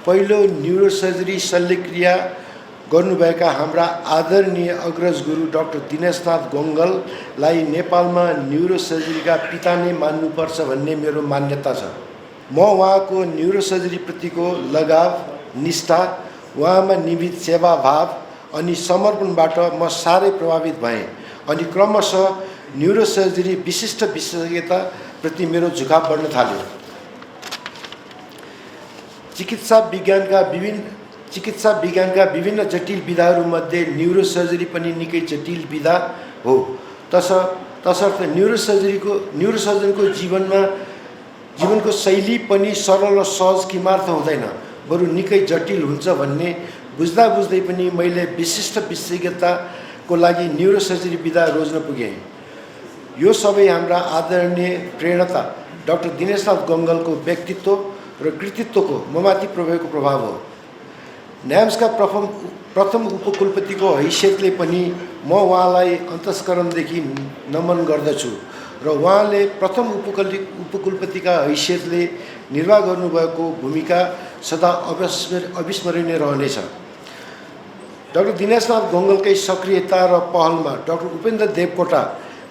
पहिलो न्युरोसर्जरी शल्यक्रिया गर्नुभएका हाम्रा आदरणीय अग्रज गुरु डाक्टर दिनेशनाथ गङ्गललाई नेपालमा न्युरोसर्जरीका पिता नै मान्नुपर्छ भन्ने मेरो मान्यता छ। म उहाँको न्युरोसर्जरीप्रतिको लगाव, निष्ठा, उहाँमा निहित सेवाभाव अनि समर्पणबाट म साह्रै प्रभावित भएँ अनि क्रमशः न्युरोसर्जरी विशिष्ट विशेषज्ञताप्रति मेरो झुकाव बढ्न थाल्यो। चिकित्सा विज्ञानका विभिन्न जटिल विधाहरूमध्ये न्युरोसर्जरी पनि निकै जटिल विधा हो। तसर्थ न्युरोसर्जनको जीवनको शैली पनि सरल र सहज किमार्थ हुँदैन, बरु निकै जटिल हुन्छ भन्ने बुझ्दा बुझ्दै पनि मैले विशिष्ट विशेषज्ञताको लागि न्युरोसर्जरी विधा रोज्न पुगेँ। यो सबै हाम्रा आदरणीय प्रेरणा डाक्टर दिनेशनाथ गङ्गलको व्यक्तित्व र कृतित्वको ममाथि प्रभावको प्रभाव हो। न्याम्सका प्रथम उपकुलपतिको हैसियतले पनि म उहाँलाई अन्तस्करणदेखि नमन गर्दछु र उहाँले प्रथम उपकुलपतिका हैसियतले निर्वाह गर्नुभएको भूमिका सदा अविस्मरणीय रहनेछ। डाक्टर दिनेशनाथ गङ्गलकै सक्रियता र पहलमा डाक्टर उपेन्द्र देवकोटा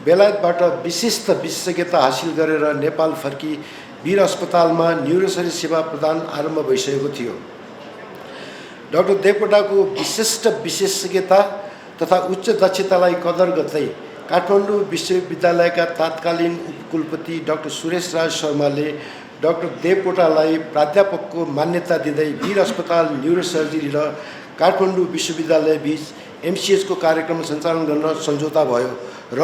बेलायतबाट विशिष्ट विशेषज्ञता हासिल गरेर नेपाल फर्की वीर अस्पतालमा न्युरोसर्जरी सेवा प्रदान आरम्भ भइसकेको थियो। डाक्टर देवकोटाको विशिष्ट विशेषज्ञता तथा उच्च दक्षतालाई कदर गर्दै काठमाडौँ विश्वविद्यालयका तत्कालीन उपकुलपति डाक्टर सुरेश राज शर्माले डाक्टर देवकोटालाई प्राध्यापकको मान्यता दिँदै वीर अस्पताल न्युरोसर्जरी र काठमाडौँ विश्वविद्यालय बीच एमसिएचको कार्यक्रम सञ्चालन गर्न सम्झौता भयो र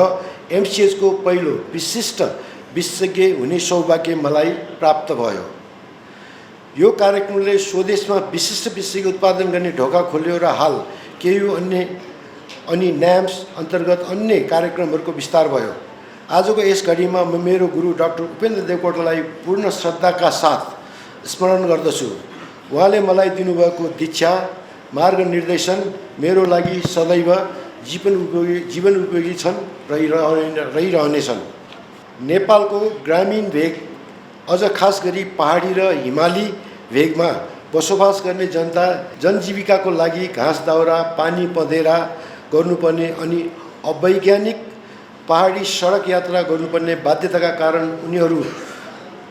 एमसिएचको पहिलो विशिष्ट विशेषज्ञ हुने सौभाग्य मलाई प्राप्त भयो। यो कार्यक्रमले स्वदेशमा विशिष्ट विशेषज्ञ उत्पादन गर्ने ढोका खोल्यो र हाल केयु अनि न्याम्स अन्तर्गत अन्य कार्यक्रमहरूको विस्तार भयो। आजको यस घडीमा म मेरो गुरु डाक्टर उपेन्द्र देवकोटालाई पूर्ण श्रद्धाका साथ स्मरण गर्दछु। उहाँले मलाई दिनुभएको दीक्षा, मार्गनिर्देशन मेरो लागि सदैव जीवन उपयोगी छन्, रहिरहनेछन्। नेपालको ग्रामीण भेग, अझ खास गरी पहाडी र हिमाली भेगमा बसोबास गर्ने जनजीविकाको लागि घाँस दाउरा, पानी पँधेरा गर्नुपर्ने अनि अवैज्ञानिक पहाडी सडक यात्रा गर्नुपर्ने बाध्यताका कारण उनीहरू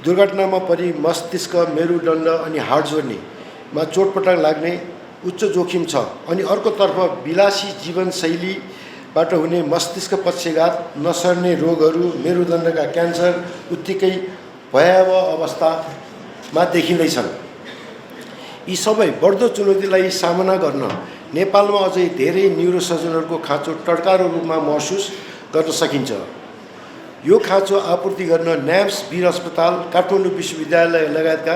दुर्घटनामा परि मस्तिष्क, मेरुदण्ड अनि हाड जोड्नेमा चोटपटक लाग्ने उच्च जोखिम छ। अनि अर्कोतर्फ विलासी जीवनशैलीबाट हुने मस्तिष्क पक्षघात, नसर्ने रोगहरू, मेरुदण्डका क्यान्सर उत्तिकै भयावह अवस्थामा देखिँदैछन्। यी सबै बढ्दो चुनौतीलाई सामना गर्न नेपालमा अझै धेरै न्युरोसर्जनहरूको खाँचो टड्कारो रूपमा महसुस गर्न सकिन्छ। यो खाँचो आपूर्ति गर्न न्याम्स वीर अस्पताल, काठमाडौँ विश्वविद्यालय लगायतका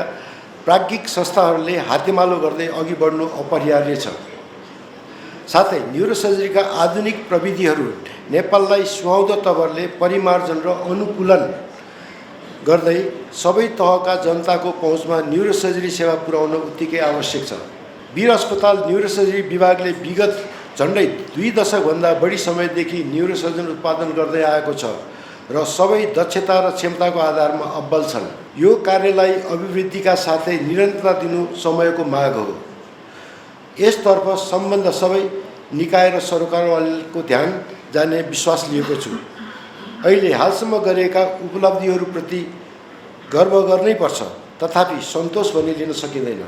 प्राज्ञिक संस्थाहरूले हातेमालो गर्दै अघि बढ्नु अपरिहार्य छ। साथै न्युरोसर्जरीका आधुनिक प्रविधिहरू नेपाललाई सुहाउँदो तवरले परिमार्जन र अनुकूलन गर्दै सबै तहका जनताको पहुँचमा न्युरोसर्जरी सेवा पुर्याउन उत्तिकै आवश्यक छ। वीर अस्पताल न्युरोसर्जरी विभागले विगत झन्डै 2 दशकभन्दा बढी समयदेखि न्युरोसर्जन उत्पादन गर्दै आएको छ र सबै दक्षता र क्षमताको आधारमा अब्बल छन्। यो कार्यलाई अभिवृद्धिका साथै निरन्तरता दिनु समयको माग हो। यसतर्फ सम्बन्ध सबै निकाय र सरकारवालाको ध्यान जाने विश्वास लिएको छु। अहिले हालसम्म गरेका उपलब्धिहरूप्रति गर्व गर्नै पर्छ, तथापि सन्तोष भने लिन सकिँदैन।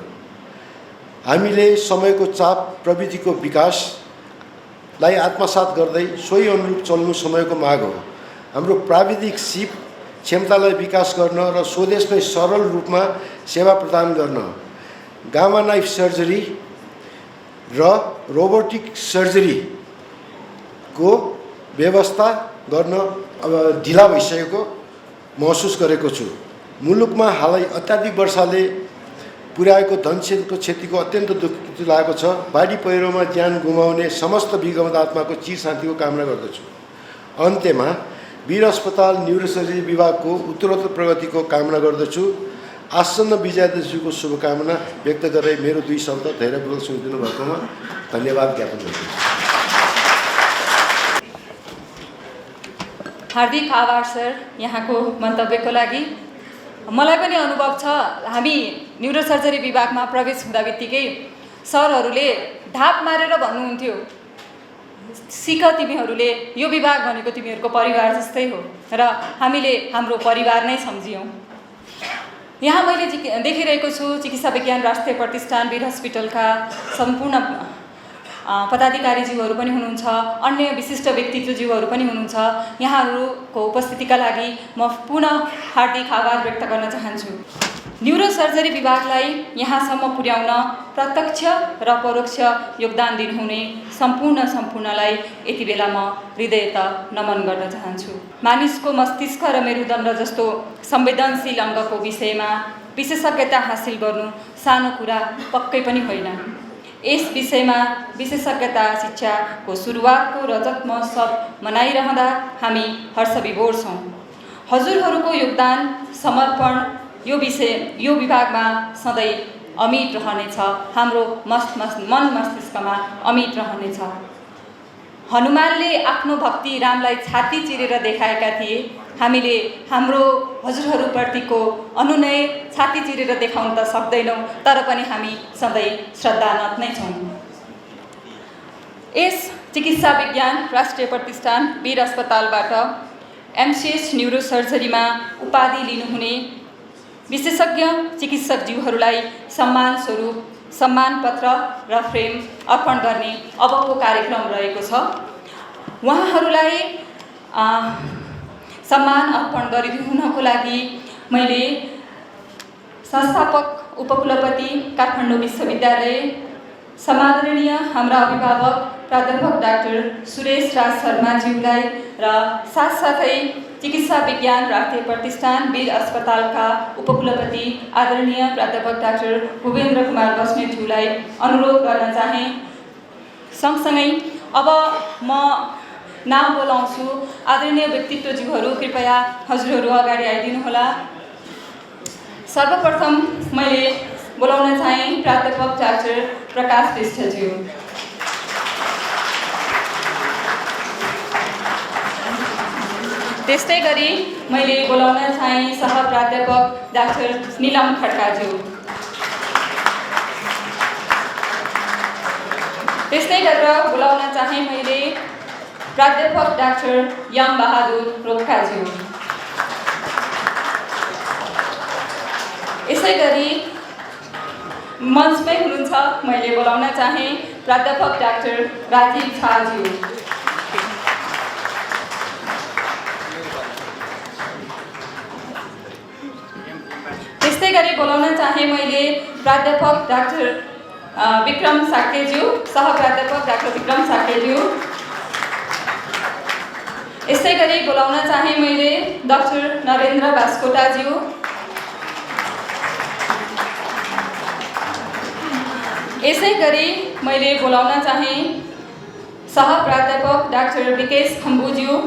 हामीले समयको चाप, प्रविधिको विकासलाई आत्मसात गर्दै सोही अनुरूप चल्नु समयको माग हो। हाम्रो प्राविधिक सिप क्षमतालाई विकास गर्न र स्वदेशमै सरल रूपमा सेवा प्रदान गर्न गामा नाइफ सर्जरी र रोबोटिक सर्जरीको व्यवस्था गर्न अब ढिला भइसकेको महसुस गरेको छु। मुलुकमा हालै अत्याधिक वर्षाले पुर्याएको धनक्षेत्रको क्षतिको अत्यन्त दुःख लागेको छ। बाढी पहिरोमा ज्यान गुमाउने समस्त विगत आत्माको चिर शान्तिको कामना गर्दछु। अन्त्यमा वीर अस्पताल न्युरोसर्जरी विभागको उत्तरोत्तर प्रगतिको कामना गर्दछु। आसन्न विजयादशमीको शुभकामना व्यक्त गरेर मेरो 2 शब्द धैर्यपूर्वक सुनिदिनु भएकोमा धन्यवाद ज्ञापन गर्छु। हार्दिक आभार सर यहाँको मन्तव्यको लागि। मलाई पनि अनुभव छ, हामी न्युरोसर्जरी विभागमा प्रवेश हुँदा बित्तिकै सरहरूले ढाप मारेर भन्नुहुन्थ्यो, सिक तिमीहरूले, यो विभाग भनेको तिमीहरूको परिवार जस्तै हो र हामीले हाम्रो परिवार नै सम्झियौँ। यहाँ मैले देखिरहेको छु चिकित्सा विज्ञान राष्ट्रिय प्रतिष्ठान वीर हस्पिटलका सम्पूर्ण पदाधिकारीज्यूहरू पनि हुनुहुन्छ, अन्य विशिष्ट व्यक्तित्वज्यूहरू पनि हुनुहुन्छ। यहाँहरूको उपस्थितिका लागि म पुनः हार्दिक आभार व्यक्त गर्न चाहन्छु। न्युरोसर्जरी विभागलाई यहाँसम्म पुर्याउन प्रत्यक्ष र परोक्ष योगदान दिनुहुने सम्पूर्णलाई यति बेला म हृदयत नमन गर्न चाहन्छु। मानिसको मस्तिष्क र मेरुदण्ड जस्तो संवेदनशील अङ्गको विषयमा विशेषज्ञता हासिल गर्नु सानो कुरा पक्कै पनि होइन। यस विषयमा विशेषज्ञता शिक्षाको सुरुवातको रजत महोत्सव मनाइरहँदा हामी हर्षविभोर छौँ। हजुरहरूको योगदान समर्पण यो विभागमा सधैँ अमिट रहनेछ, हाम्रो मन मस्तिष्कमा अमिट रहनेछ। हनुमानले आफ्नो भक्ति रामलाई छाती चिरेर देखाएका थिए, हामीले हाम्रो हजुरहरूप्रतिको अनुनय छाती चिरेर देखाउन त सक्दैनौँ, तर पनि हामी सधैँ श्रद्धानत नै छौँ। यस चिकित्सा विज्ञान राष्ट्रिय प्रतिष्ठान वीर अस्पतालबाट MCH न्युरोसर्जरीमा उपाधि लिनुहुने विशेषज्ञ चिकित्सकज्यूहरूलाई सम्मान स्वरूप सम्मान पत्र र फ्रेम अर्पण गर्ने अबको कार्यक्रम रहेको छ। उहाँहरूलाई सम्मान अर्पण गरिदिनुको लागि मैले संस्थापक उपकुलपति काठमाडौँ विश्वविद्यालय समादरणीय हाम्रा अभिभावक प्राध्यापक डाक्टर सुरेश राज शर्माज्यूलाई र साथसाथै चिकित्सा विज्ञान राष्ट्रिय प्रतिष्ठान वीर अस्पतालका उपकुलपति आदरणीय प्राध्यापक डाक्टर भूपेन्द्र कुमार बस्नेतज्यूलाई अनुरोध गर्न चाहे। सँगसँगै अब म नाम बोलाउँछु। आदरणीय व्यक्तित्वज्यूहरू कृपया हजुरहरू अगाडि आइदिनुहोला। सर्वप्रथम मैले बोलाउन चाहे प्राध्यापक डाक्टर प्रकाश विष्टज्यू। त्यस्तै गरी मैले बोलाउन चाहे सह प्राध्यापक डाक्टर निलम खड्काज्यू। त्यस्तै गरेर बोलाउन चाहे मैले प्राध्यापक डाक्टर यम बहादुर रोक्खाज्यू। यसै गरी मञ्चमै हुनुहुन्छ, मैले बोलाउन चाहे प्राध्यापक डाक्टर राजीव झाज्यू। त्यस्तै गरी बोलाउन चाहे मैले प्राध्यापक डाक्टर विक्रम साक्यज्यू, सह प्राध्यापक डाक्टर विक्रम साक्यज्यू। यसै गरी बोलाउन चाहे मैले डाक्टर नरेन्द्र बास्कोटाज्यू। यसै गरी मैले बोलाउन चाहे सह प्राध्यापक डाक्टर विकेश खम्बुज्यू।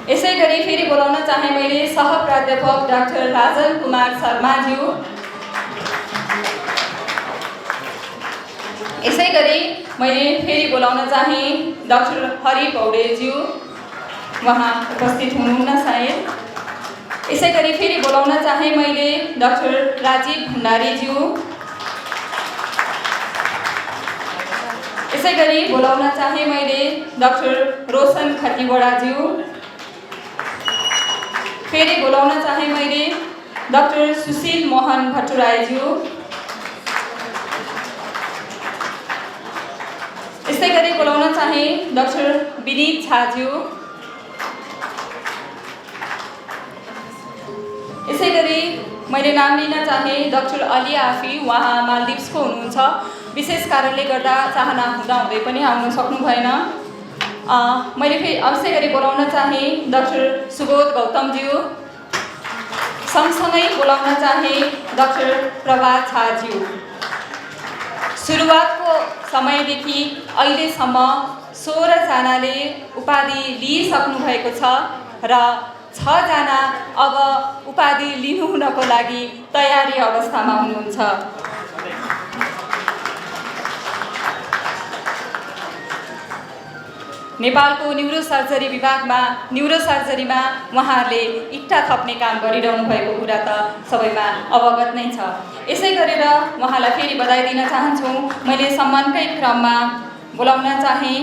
यसै गरी फेरि बोलाउन चाहे मैले सह प्राध्यापक डाक्टर राजन कुमार शर्माज्यू। यसै गरी मैले फेरि बोलाउन चाहे डाक्टर हरि पौडेलज्यू, उहाँ उपस्थित हुनुहुन्न सायद। यसै गरी फेरि बोलाउन चाहे मैले डाक्टर राजीव भण्डारीज्यू। यसै गरी बोलाउन चाहे मैले डाक्टर रोशन खतिवडाज्यू। फेरि बोलाउन चाहे मैले डाक्टर सुशील मोहन भट्टराईज्यू। यसै गरी बोलाउन चाहे डाक्टर विनीत झाज्यू। यसै गरी मैले नाम लिन चाहे डाक्टर अली आफी, उहाँ मालदिप्सको हुनुहुन्छ, विशेष कारणले गर्दा चाहना हुँदाहुँदै पनि आउन सक्नु भएन। मैले फेरि अवश्य गरी बोलाउन चाहे डाक्टर सुबोध गौतमज्यू। सँगसँगै बोलाउन चाहे डाक्टर प्रभात झाज्यू। सुरुवातको समयदेखि अहिलेसम्म 16 जनाले उपाधि लिइसक्नु भएको छ। र 6 जना अब उपाधि लिनु हुनको लागि तयारी अवस्थामा हुनुहुन्छ। नेपालको न्युरोसर्जरी विभागमा न्युरोसर्जरीमा उहाँहरूले इट्टा थप्ने काम गरिरहनु भएको कुरा त सबैमा अवगत नै छ। यसै गरेर उहाँलाई फेरि बधाई दिन चाहन्छौँ। मैले सम्मानकै क्रममा बोलाउन चाहे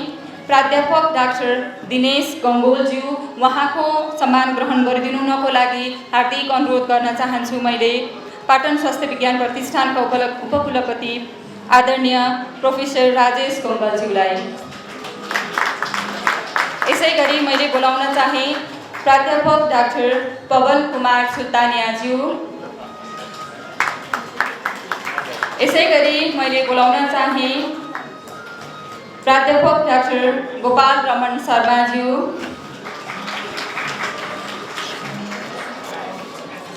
प्राध्यापक डाक्टर दिनेश गङ्गोलज्यू, उहाँको सम्मान ग्रहण गरिदिनु हुनको लागि हार्दिक अनुरोध गर्न चाहन्छु। मैले पाटन स्वास्थ्य विज्ञान प्रतिष्ठानका उपकुलपति आदरणीय प्रोफेसर राजेश गङ्गलज्यूलाई। यसै गरी मैले बोलाउन चाहे प्राध्यापक डाक्टर पवन कुमार सुल्तानियाज्यू। यसै गरी मैले बोलाउन चाहे प्राध्यापक डाक्टर गोपाल रमन शर्माज्यू,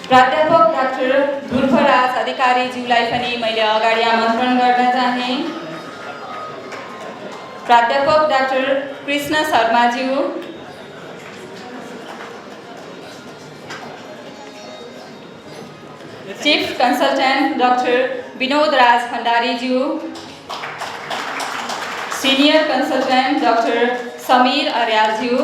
प्राध्यापक डाक्टर ध्रुवराज अधिकारीज्यूलाई पनि मैले अगाडि आमन्त्रण गर्न चाहे, प्राध्यापक डाक्टर कृष्ण शर्माज्यू, chief consultant doctor Binod Raj भण्डारीज्यू, सीनियर कंसल्टेंट डाक्टर समीर अर्यालज्यू,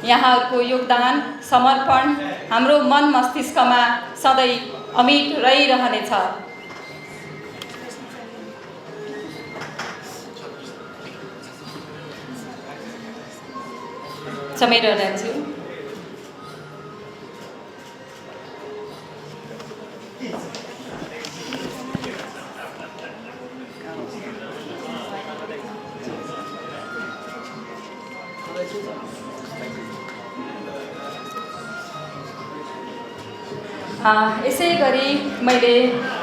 यहाँहरूको योगदान समर्पण हाम्रो मन मस्तिष्कमा सधैँ अमिट रहिरहनेछ। समीर अर्यालज्यू। यसै गरी मैले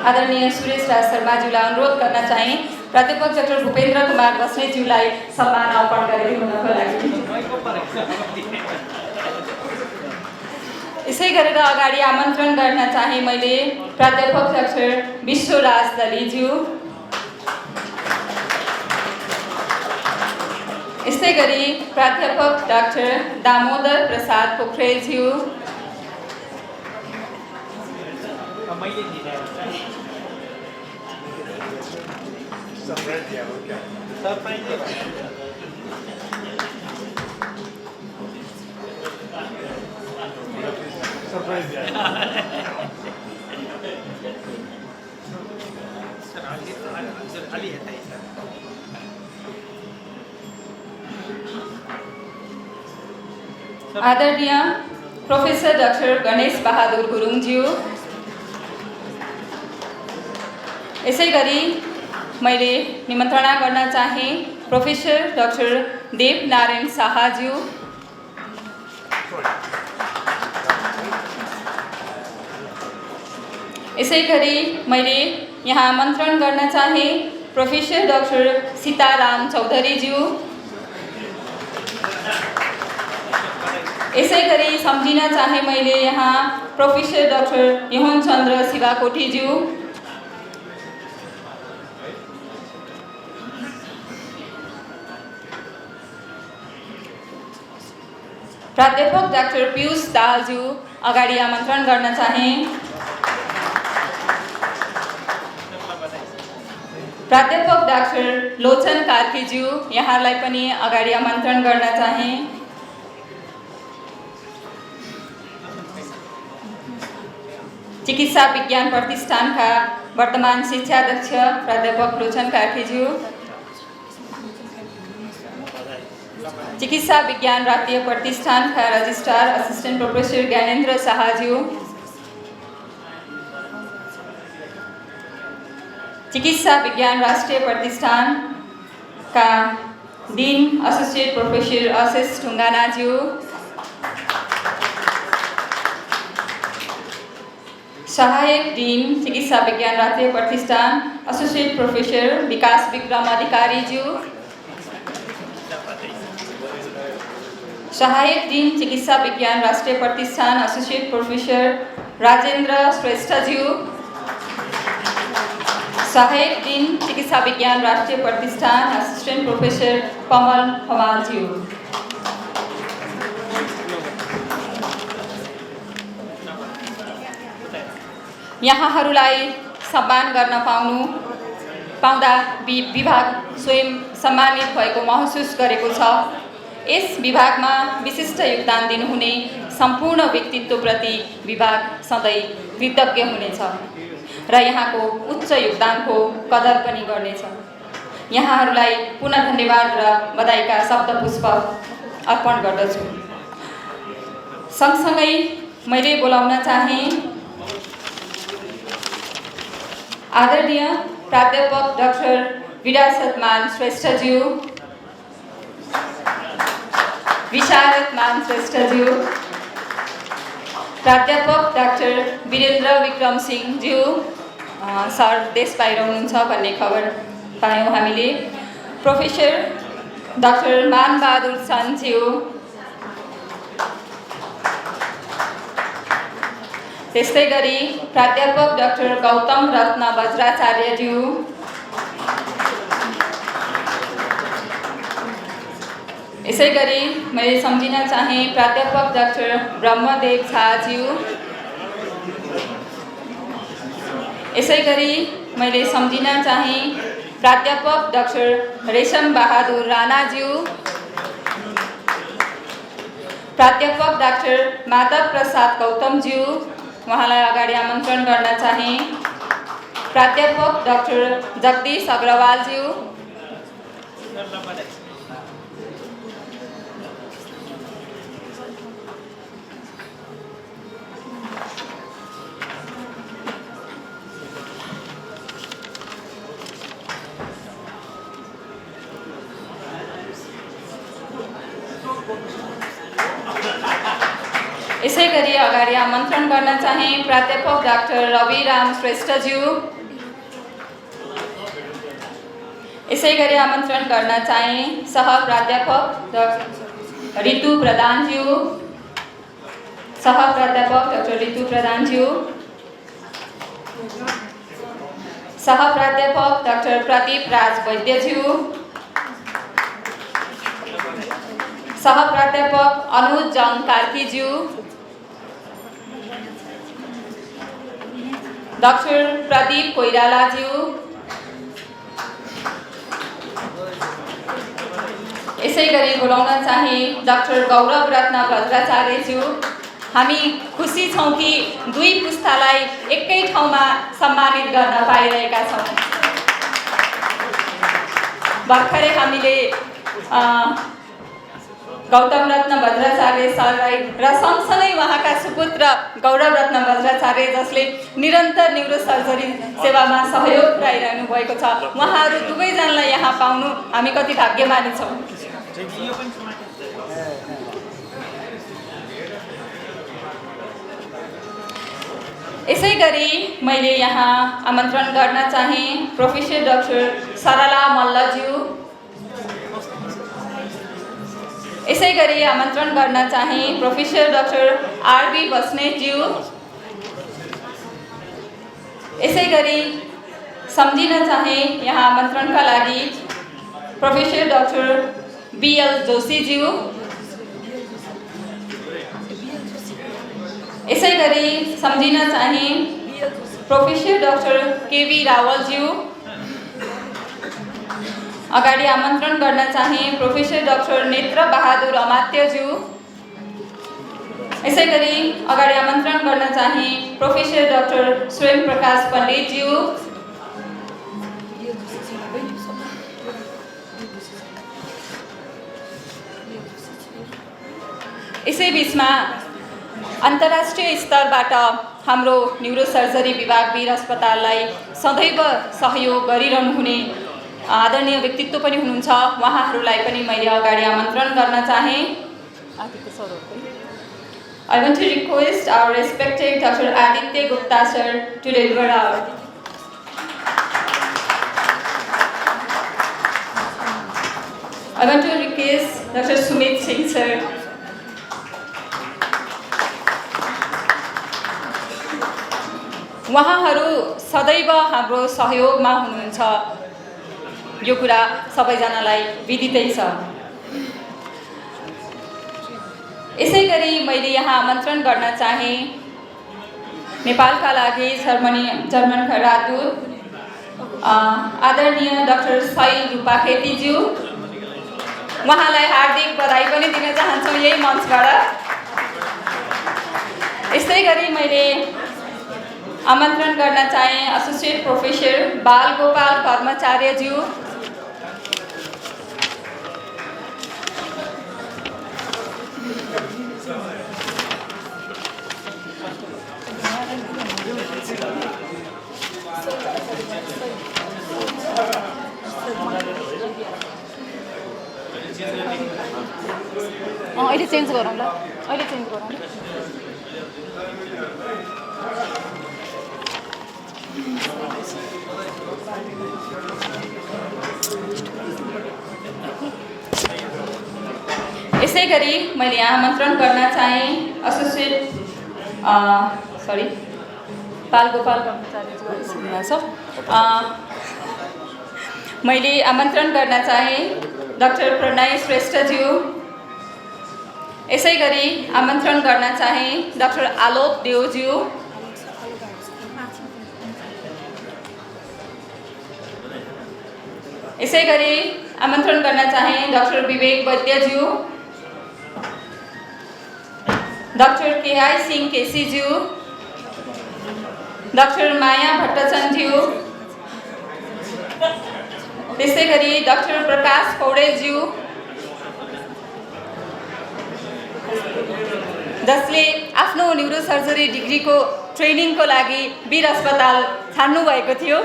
आदरणीय सुरेश राज शर्माज्यूलाई अनुरोध गर्न चाहे प्राध्यापक डाक्टर भूपेन्द्र कुमार बस्नेतज्यूलाई सम्मान अर्पण गरिदिनुको लागि। यसै गरेर अगाडि आमन्त्रण गर्न चाहे मैले प्राध्यापक डाक्टर विश्वराज दलीज्यू। यसै गरी प्राध्यापक डाक्टर दामोदर प्रसाद पोखरेलज्यू। आदरणीय प्रोफेसर डाक्टर गणेश बहादुर गुरुङज्यू। यसै गरी मैले निमन्त्रणा गर्न चाहे प्रोफेसर डाक्टर देव नारायण शाहज्यू। यसै गरी मैले यहाँ आमन्त्रण गर्न चाहे प्रोफेसर डाक्टर सीताराम चौधरीज्यू। यसै गरी सम्झिन चाहे मैले यहाँ प्रोफेसर डाक्टर योहन चन्द्र शिवाकोटीज्यू। प्राध्यापक डाक्टर पीयूष दाहालज्यू अगाडि आमन्त्रण गर्न चाहे। प्राध्यापक डाक्टर लोचन कार्कीज्यू, यहाँलाई पनि अगाडि आमन्त्रण गर्न चाहे। चिकित्सा विज्ञान प्रतिष्ठानका वर्तमान शिक्षाध्यक्ष प्राध्यापक लोचन कार्कीज्यू, चिकित्सा विज्ञान राष्ट्रिय प्रतिष्ठानका रजिस्ट्रार असिस्टेन्ट प्रोफेसर ज्ञानेन्द्र शाहज्यू, चिकित्सा विज्ञान राष्ट्रिय प्रतिष्ठानका डीन एसोसिएट प्रोफेसर अशेष ढुङ्गानाज्यू, सहायक डीन चिकित्सा विज्ञान राष्ट्रिय प्रतिष्ठान एसोसिएट प्रोफेसर विकास विक्रम अधिकारीज्यू, सहायक डीन चिकित्सा विज्ञान राष्ट्रिय प्रतिष्ठान एसोसिएट प्रोफेसर राजेन्द्र श्रेष्ठज्यू, सहायक डीन चिकित्सा विज्ञान राष्ट्रिय प्रतिष्ठान असिस्टेन्ट प्रोफेसर कमल हमालज्यू, यहाँहरूलाई सम्मान गर्न पाउँदा विभाग स्वयं सम्मानित भएको महसुस गरेको छ। यस विभागमा विशिष्ट योगदान दिनुहुने सम्पूर्ण व्यक्तित्वप्रति विभाग सधैँ कृतज्ञ हुनेछ र यहाँको उच्च योगदानको कदर पनि गर्नेछ। यहाँहरूलाई पुनः धन्यवाद र बधाईका शब्दपुष्प अर्पण गर्दछु। सँगसँगै मैले बोलाउन चाहे आदरणीय प्राध्यापक डाक्टर विरासतमान श्रेष्ठज्यू, विशारदमान श्रेष्ठज्यू, प्राध्यापक डाक्टर वीरेन्द्र विक्रम सिंहज्यू, सर देश बाहिर हुनुहुन्छ भन्ने खबर पायौँ हामीले, प्रोफेसर डाक्टर मानबहादुर चन्दज्यू, त्यस्तै गरी प्राध्यापक डाक्टर गौतम रत्न वज्राचार्यज्यू, यसै गरी मैले सम्झिन चाहे प्राध्यापक डाक्टर ब्रह्मदेव झाज्यू, यसै गरी मैले सम्झिन चाहे प्राध्यापक डाक्टर रेशम बहादुर राणाज्यू, प्राध्यापक डाक्टर माधव प्रसाद गौतमज्यू, उहाँलाई अगाडि आमन्त्रण गर्न चाहे प्राध्यापक डाक्टर जगदीश अग्रवालज्यू, यसै गरी अगाडि आमन्त्रण गर्न चाहे प्राध्यापक डाक्टर रविराम श्रेष्ठज्यू, यसै गरी आमन्त्रण गर्न चाहे सह प्राध्यापक ऋतु प्रधानज्यू, सह प्राध्यापक डाक्टर ऋतु प्रधानज्यू, सह प्राध्यापक डाक्टर प्रदीप राज वैद्यज्यू, सह प्राध्यापक अनुज जङ कार्कीज्यू, डाक्टर प्रदीप कोइरालाज्यू, यसै गरी बोलाउन चाहे डाक्टर गौरव रत्न वज्राचार्यज्यू। हामी खुसी छौँ कि दुई पुस्तालाई एकै ठाउँमा सम्मानित गर्न पाइरहेका छौँ। भर्खरै हामीले गौतम रत्न वज्राचार्य सरलाई र सँगसँगै उहाँका सुपुत्र गौरव रत्न वज्राचार्य जसले निरन्तर न्युरोसर्जरी सेवामा सहयोग पुर्याइरहनु भएको छ, उहाँहरू दुवैजनालाई यहाँ पाउनु हामी कति भाग्यमानी छौँ। यसै गरी मैले यहाँ आमन्त्रण गर्न चाहे प्रोफेसर डाक्टर सरला मल्लज्यू, यसै गरी आमन्त्रण गर्न चाहे प्रोफेसर डाक्टर आरबी बस्नेतज्यू, यसै गरी सम्झिन चाहे यहाँ आमन्त्रणका लागि प्रोफेसर डाक्टर बीएल जोशीज्यू, यसै गरी सम्झिन चाहे प्रोफेसर डाक्टर केवी रावलज्यू, अगाडि आमन्त्रण गर्न चाहे प्रोफेसर डाक्टर नेत्र बहादुर अमात्यज्यू, यसै गरी अगाडि आमन्त्रण गर्न चाहे प्रोफेसर डाक्टर स्वयं प्रकाश पण्डितज्यू, यसै बिचमा अन्तर्राष्ट्रिय स्तरबाट हाम्रो न्युरोसर्जरी विभाग वीर अस्पताललाई सदैव सहयोग गरिरहनु हुने आदरणीय व्यक्तित्व पनि हुनुहुन्छ, उहाँहरूलाई पनि मैले अगाडि आमन्त्रण गर्न चाहे। I want to request our respected Dr. Aditya Gupta sir to deliver our I want to request Dr. Sumit Singh sir उहाँहरू सदैव हाम्रो सहयोगमा हुनुहुन्छ, यो कुरा सबैजनालाई विदितै छ। यसै गरी मैले यहाँ आमन्त्रण गर्न चाहे नेपालका लागि जर्मनका राजदूत आदरणीय डाक्टर शैल रूपाखेतीज्यू, उहाँलाई हार्दिक बधाई पनि दिन चाहन्छौँ यही मञ्चबाट। यसै गरी मैले आमन्त्रण गर्न चाहे एसोसिएट प्रोफेसर बालगोपाल कर्मचार्यज्यू, अहिले चेन्ज गरौँ ल, अहिले चेन्ज गरौँ। यसै गरी मैले यहाँ आमन्त्रण गर्न चाहे एसोसिएट बालगोपाल कर्मचारी, मैले आमन्त्रण गर्न चाहे डाक्टर प्रणय श्रेष्ठज्यू, यसै गरी आमन्त्रण गर्न चाहे डाक्टर आलोक देवज्यू, यसै गरी आमन्त्रण गर्न चाहे डाक्टर विवेक वैद्यज्यू, डाक्टर केआई सिंह केसीज्यू, डाक्टर माया भट्टचन्द्रज्यू, त्यसै गरी डाक्टर प्रकाश पौडेलज्यू, जसले आफ्नो न्युरोसर्जरी डिग्रीको ट्रेनिङको लागि वीर अस्पताल छान्नु भएको थियो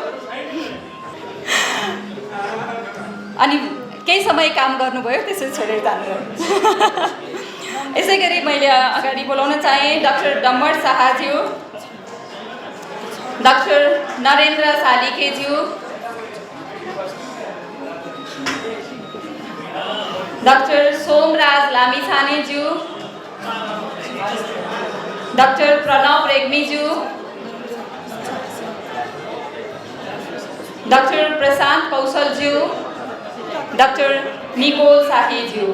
अनि केही समय काम गर्नुभयो, त्यसै छोडेर जानुभयो। यसै गरी मैले अगाडि बोलाउन चाहे डाक्टर डम्बर शाहज्यू, डाक्टर नरेन्द्र सालिकेज्यू, डाक्टर सोमराज लामिछानेज्यू, डाक्टर प्रणव रेग्मीज्यू, डाक्टर प्रशान्त कौशलज्यू, डाक्टर निकोल शाहीज्यू।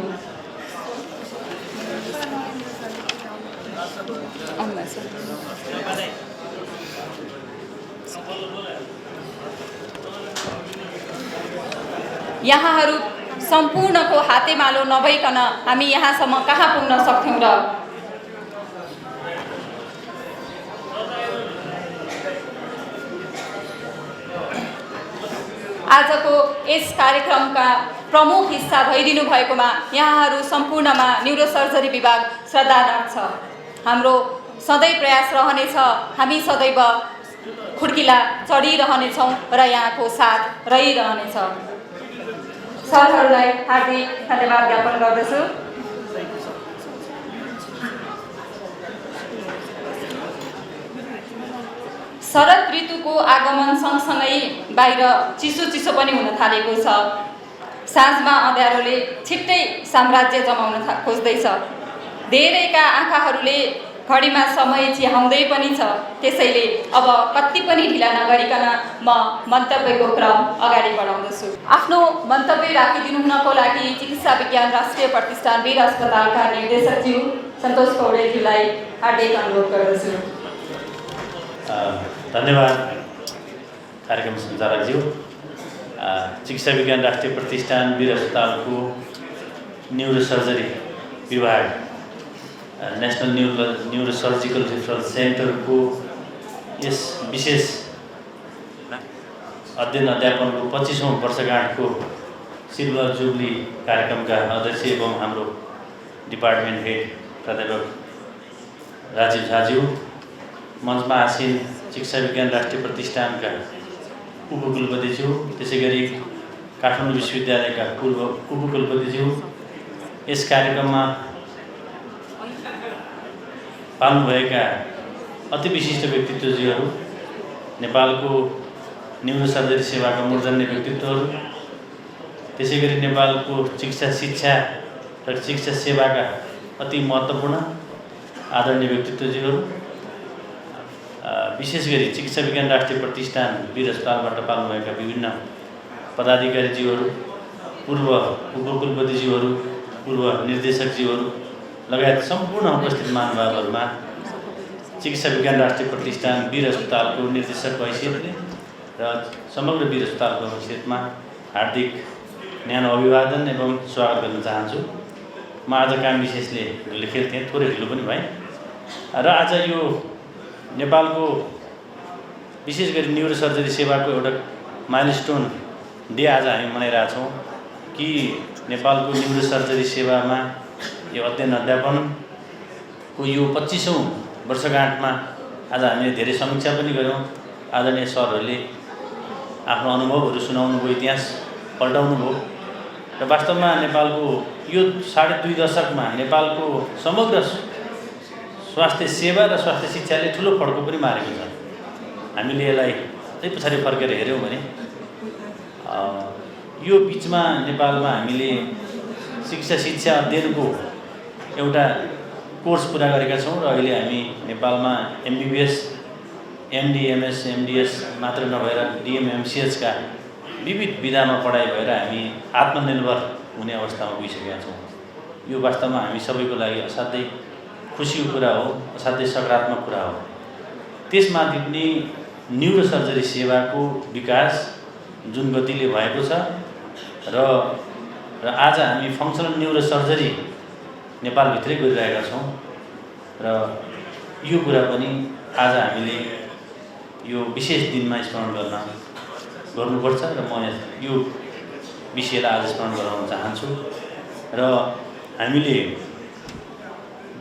यहाँहरू सम्पूर्णको हातेमालो नभइकन हामी यहाँसम्म कहाँ पुग्न सक्थ्यौँ र? आजको यस कार्यक्रमका प्रमुख हिस्सा भइदिनु भएकोमा यहाँहरू सम्पूर्णमा न्युरोसर्जरी विभाग श्रद्धानाथ छ। हाम्रो सधैँ प्रयास रहनेछ, हामी सदैव खुड्किला चढिरहनेछौँ र यहाँको साथ रहिरहनेछ। सरहरूलाई हार्दिक धन्यवाद ज्ञापन गर्दछु। शरद ऋतुको आगमन सँगसँगै बाहिर चिसो पनि हुन थालेको छ। साँझमा अँध्यारोले छिट्टै साम्राज्य जमाउन खोज्दैछ। धेरैका आँखाहरूले घडीमा समय चिहाउँदै पनि छ। त्यसैले अब कति पनि ढिला नगरिकन म मन्तव्यको क्रम अगाडि बढाउँदछु। आफ्नो मन्तव्य राखिदिनु हुनको लागि चिकित्सा विज्ञान राष्ट्रिय प्रतिष्ठान वीर अस्पतालका निर्देशकज्यू सन्तोष पौडेलज्यूलाई हार्दिक अनुरोध गर्दछु। धन्यवाद कार्यक्रम सञ्चालकज्यू। चिकित्सा विज्ञान राष्ट्रिय प्रतिष्ठान वीर अस्पतालको न्युरोसर्जरी विभाग नेसनल न्युरोसर्जिकल रिफरल सेन्टरको यस विशेष अध्ययन अध्यापनको 25औं वर्षगाँठको सिल्भर जुबली कार्यक्रमका अध्यक्ष एवं हाम्रो डिपार्टमेन्ट हेड प्राध्यापक राजीव झाज्यू, मञ्चमा आसीन चिकित्सा विज्ञान राष्ट्रिय प्रतिष्ठानका उपकुलपतिज्यू, त्यसै गरी काठमाडौँ विश्वविद्यालयका पूर्व उपकुलपतिज्यू, यस कार्यक्रममा पाल्नुभएका अति विशिष्ट व्यक्तित्वज्यूहरू, नेपालको न्युरोसर्जरी सेवाका मूर्धन्य व्यक्तित्वहरू, त्यसै गरी नेपालको चिकित्सा शिक्षा र चिकित्सा सेवाका अति महत्त्वपूर्ण आदरणीय व्यक्तित्वज्यूहरू, विशेष गरी चिकित्सा विज्ञान राष्ट्रिय प्रतिष्ठान वीर अस्पतालबाट पाल्नुभएका विभिन्न पदाधिकारीज्यूहरू, पूर्व उपकुलपतिज्यूहरू, पूर्व निर्देशकज्यूहरू लगायत सम्पूर्ण उपस्थित महानुभावहरूमा चिकित्सा विज्ञान राष्ट्रिय प्रतिष्ठान वीर अस्पतालको निर्देशकको हैसियतले र समग्र वीर अस्पतालको हैसियतमा हार्दिक न्यानो अभिवादन एवं स्वागत गर्न चाहन्छु। म आज काम विशेषले लेखेको थिएँ, थोरै ढिलो पनि भएँ र आज यो नेपालको विशेष गरी न्युरो सर्जरी सेवाको एउटा माइलस्टोन डे आज हामी मनाइरहेछौँ कि नेपालको न्युरो सर्जरी सेवामा यो अध्ययन अध्यापनको यो 25औं वर्षगाँठमा आज हामीले धेरै समीक्षा पनि गऱ्यौँ। आदरणीय सरहरूले आफ्नो अनुभवहरू सुनाउनु भयो, इतिहास पल्टाउनु भयो र वास्तवमा नेपालको यो 2.5 दशकमा नेपालको समग्र स्वास्थ्य सेवा र स्वास्थ्य शिक्षाले ठुलो फड्को पनि मारेको छ। हामीले यसलाई त्यही पछाडि फर्केर हेऱ्यौँ भने यो बिचमा नेपालमा हामीले शिक्षा अध्ययनको एउटा कोर्स पुरा गरेका छौँ र अहिले हामी नेपालमा MBBS, MD, MS, MDS मात्र नभएर DM, MCH का विविध विधामा पढाइ भएर हामी आत्मनिर्भर हुने अवस्थामा पुगिसकेका छौँ। यो वास्तवमा हामी सबैको लागि असाध्यै खुसीको कुरा हो, असाध्यै सकारात्मक कुरा हो। त्यसमाथि पनि न्युरो सर्जरी सेवाको विकास जुन गतिले भएको छ र आज हामी फङ्सनल न्युरो सर्जरी नेपालभित्रै गरिरहेका छौँ र यो कुरा पनि आज हामीले यो विशेष दिनमा स्मरण गर्नुपर्छ र म यो विषयलाई आज स्मरण गराउन चाहन्छु। र हामीले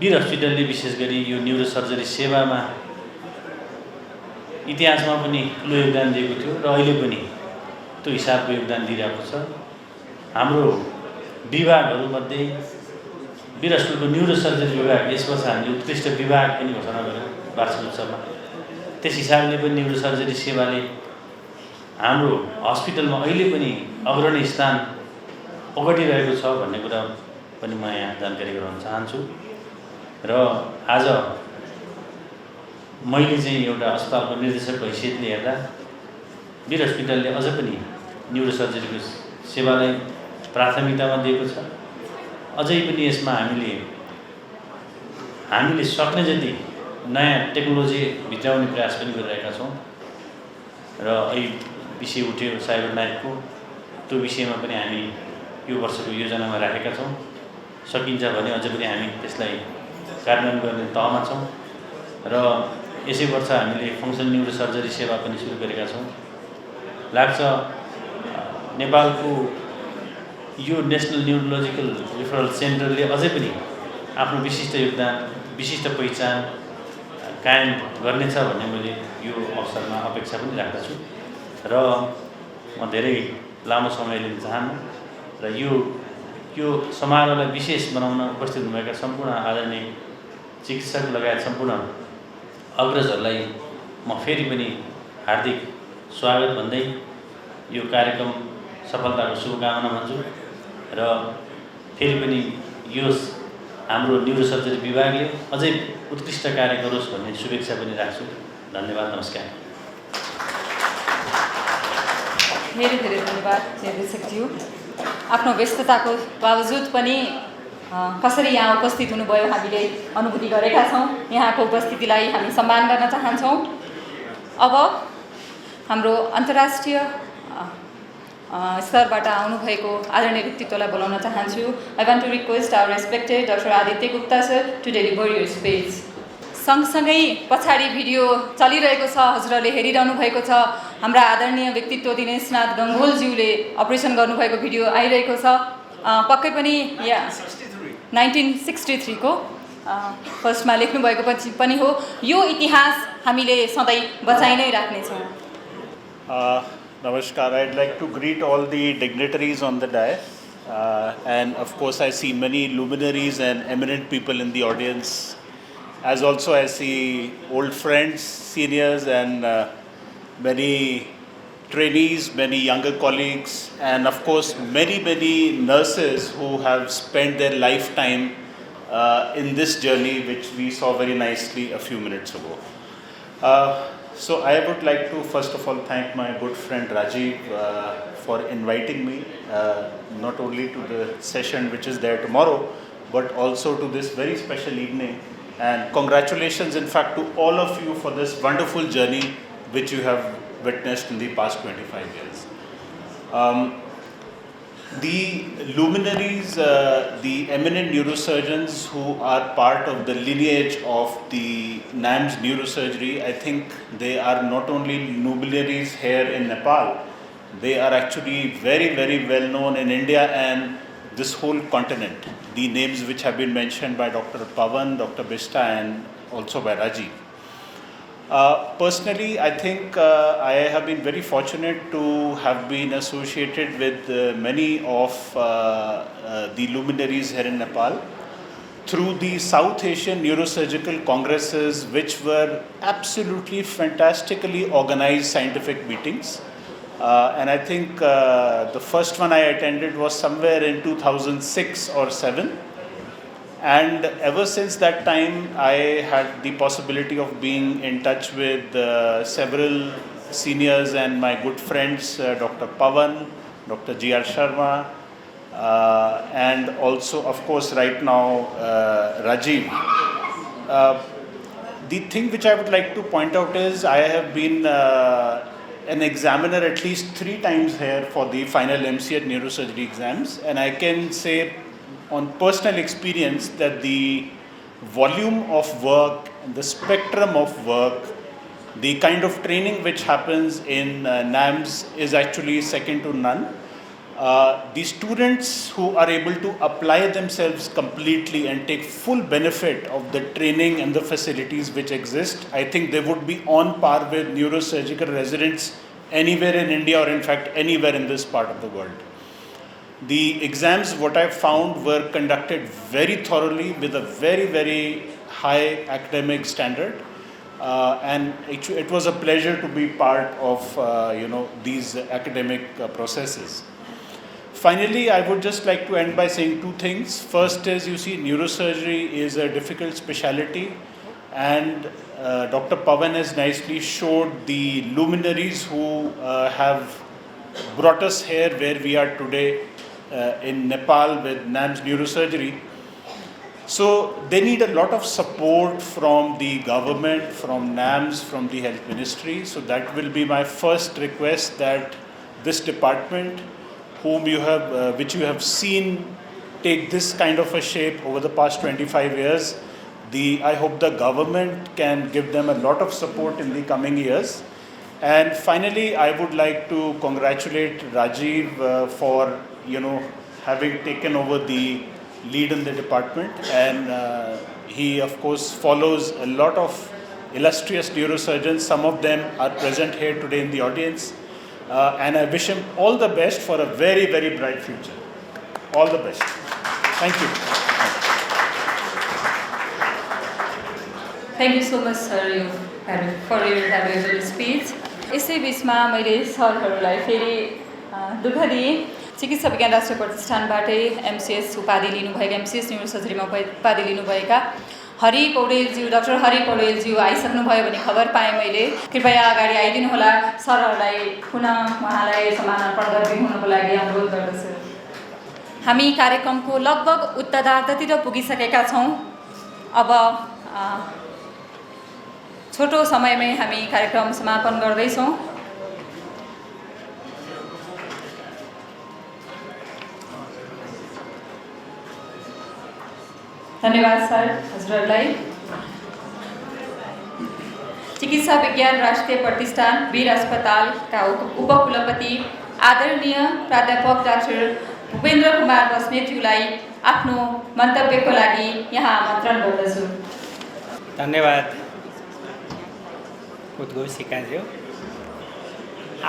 वीर हस्पिटलले विशेष गरी यो न्युरो सर्जरी सेवामा इतिहासमा पनि ठुलो योगदान दिएको थियो र अहिले पनि त्यो हिसाबको योगदान दिइरहेको छ। हाम्रो विभागहरूमध्ये वीर हस्पिटलको न्युरो सर्जरी विभाग यस वर्ष हामीले उत्कृष्ट विभाग पनि घोषणा गर्यौँ वार्षिक उत्सवमा। त्यस हिसाबले पनि न्युरो सर्जरी सेवाले हाम्रो हस्पिटलमा अहिले पनि अग्रणी स्थान ओगटिरहेको छ भन्ने कुरा पनि म यहाँ जानकारी गराउन चाहन्छु। र आज मैले चाहिँ एउटा अस्पतालको निर्देशकको हैसियतले हेर्दा वीर हस्पिटलले अझ पनि न्युरो सर्जरीको सेवालाई प्राथमिकतामा दिएको छ। अझै पनि यसमा हामीले सक्ने जति नयाँ टेक्नोलोजी भित्राउने प्रयास पनि गरिरहेका छौँ र अहिले विषय उठ्यो साइबर नाइटको, त्यो विषयमा पनि हामी यो वर्षको योजनामा राखेका छौँ। सकिन्छ भने अझ पनि हामी त्यसलाई कार्यान्वयन गर्ने तहमा छौँ र यसै वर्ष हामीले फङ्सनल न्युरो सर्जरी सेवा पनि सुरु गरेका छौँ। लाग्छ नेपालको यो नेसनल न्युरोलोजिकल रिफरल सेन्टरले अझै पनि आफ्नो विशिष्ट योगदान, विशिष्ट पहिचान कायम गर्नेछ भन्ने मैले यो अवसरमा अपेक्षा पनि राख्दछु र म धेरै लामो समय लिन चाहन्न र यो समारोहलाई विशेष बनाउन उपस्थित हुनुभएका सम्पूर्ण आदरणीय चिकित्सक लगायत सम्पूर्ण अग्रजहरूलाई म फेरि पनि हार्दिक स्वागत भन्दै यो कार्यक्रम सफलताको शुभकामना भन्छु र फेरि पनि यो हाम्रो न्युरो सर्जरी विभागले अझै उत्कृष्ट कार्य गरोस् भन्ने शुभेच्छा पनि राख्छु। धन्यवाद, नमस्कार। धेरै धेरै धन्यवाद निर्देशकज्यू। आफ्नो व्यस्तताको बावजुद पनि कसरी यहाँ उपस्थित हुनुभयो हामीले अनुभूति गरेका छौँ। यहाँको उपस्थितिलाई हामी सम्मान गर्न चाहन्छौँ। अब हाम्रो अन्तर्राष्ट्रिय स्तरबाट आउनुभएको आदरणीय व्यक्तित्वलाई बोलाउन चाहन्छु। I want to request our respected doctor Aditya Gupta sir to deliver your speech. सँगसँगै पछाडि भिडियो चलिरहेको छ, हजुरहरूले हेरिरहनु भएको छ। हाम्रा आदरणीय व्यक्तित्व दिनेशनाथ गङ्गोलज्यूले अपरेसन गर्नुभएको भिडियो आइरहेको छ। पक्कै पनि 1963 को फर्स्टमा लेख्नुभएको पनि हो। यो इतिहास हामीले सधैँ बचाइ नै राख्नेछौँ। Namaskar. I'd like to greet all the dignitaries on the dais. And of course, I see many luminaries and eminent people in the audience. As also, I see old friends, seniors, and many trainees, many younger colleagues, and of course, many nurses who have spent their lifetime in this journey, which we saw very nicely a few minutes ago. So I would like to first of all thank my good friend Rajiv for inviting me not only to the session which is there tomorrow, but also to this very special evening. And congratulations, in fact, to all of you for this wonderful journey which you have witnessed in the past 25 years. The luminaries, the eminent neurosurgeons who are part of the lineage of the NAMS neurosurgery, I think they are not only luminaries here in Nepal, they are actually very, very well known in India and this whole continent. The names which have been mentioned by Dr. Pawan, Dr. Bista, and also by Rajiv. Personally, I think I have been very fortunate to have been associated with many of the luminaries here in Nepal through the South Asian Neurosurgical Congresses, which were absolutely fantastically organized scientific meetings. And I think the first one I attended was somewhere in 2006 or 7. And ever since that time, I had the possibility of being in touch with several seniors and my good friends, Dr. Pawan, Dr. G.R. Sharma, and also, of course, right now, Rajiv. The thing which I would like to point out is I have been an examiner at least 3 times here for the final MCET neurosurgery exams, and I can say on personal experience that the volume of work, the spectrum of work, the kind of training which happens in NAMS is actually second to none. The students who are able to apply themselves completely and take full benefit of the training and the facilities which exist, I think they would be on par with neurosurgical residents anywhere in India or in fact anywhere in this part of the world. The exams, what I found, were conducted very thoroughly with a very, very high academic standard. And it was a pleasure to be part of these academic processes. Finally, I would just like to end by saying 2 things. First is, you see, neurosurgery is a difficult specialty, and Dr. Pawan has nicely showed the luminaries who have brought us here where we are today in Nepal with NAMS neurosurgery. So they need a lot of support from the government, from NAMS, from the health ministry. So that will be my first request, that this department, which you have seen take this kind of a shape over the past 25 years, I hope the government can give them a lot of support in the coming years. And finally, I would like to congratulate Rajiv for having taken over the lead in the department, and he of course follows a lot of illustrious neurosurgeons. Some of them are present here today in the audience, and I wish him all the best for a very, very bright future. All the best. Thank you. Thank you so much, sir, for your valuable speech. यसै बिचमा मैले सरहरूलाई फेरि दुःख दिएँ। चिकित्सा विज्ञान राष्ट्रिय प्रतिष्ठानबाटै एमसिएस उपाधि लिनुभएका, एमसिएस न्युरोसर्जरीमा उपाधि लिनुभएका हरि पौडेलज्यू, डाक्टर हरि पौडेलज्यू आइसक्नुभयो भन्ने खबर पाएँ मैले। कृपया अगाडि आइदिनु होला। सरहरूलाई पुनः उहाँलाई सम्मानार्पण गरिदिनुको लागि अनुरोध गर्दछु। हामी कार्यक्रमको लगभग उत्तरार्धतिर पुगिसकेका छौँ। अब छोटो समयमै हामी कार्यक्रम समापन गर्दैछौँ। धन्यवाद सर हजुरहरूलाई। चिकित्सा विज्ञान राष्ट्रिय प्रतिष्ठान वीर अस्पतालका उपकुलपति आदरणीय प्राध्यापक डाक्टर भूपेन्द्र कुमार बस्नेतज्यूलाई आफ्नो मन्तव्यको लागि यहाँ आमन्त्रण गर्दछु। धन्यवाद उद्घोषिकाज्यू।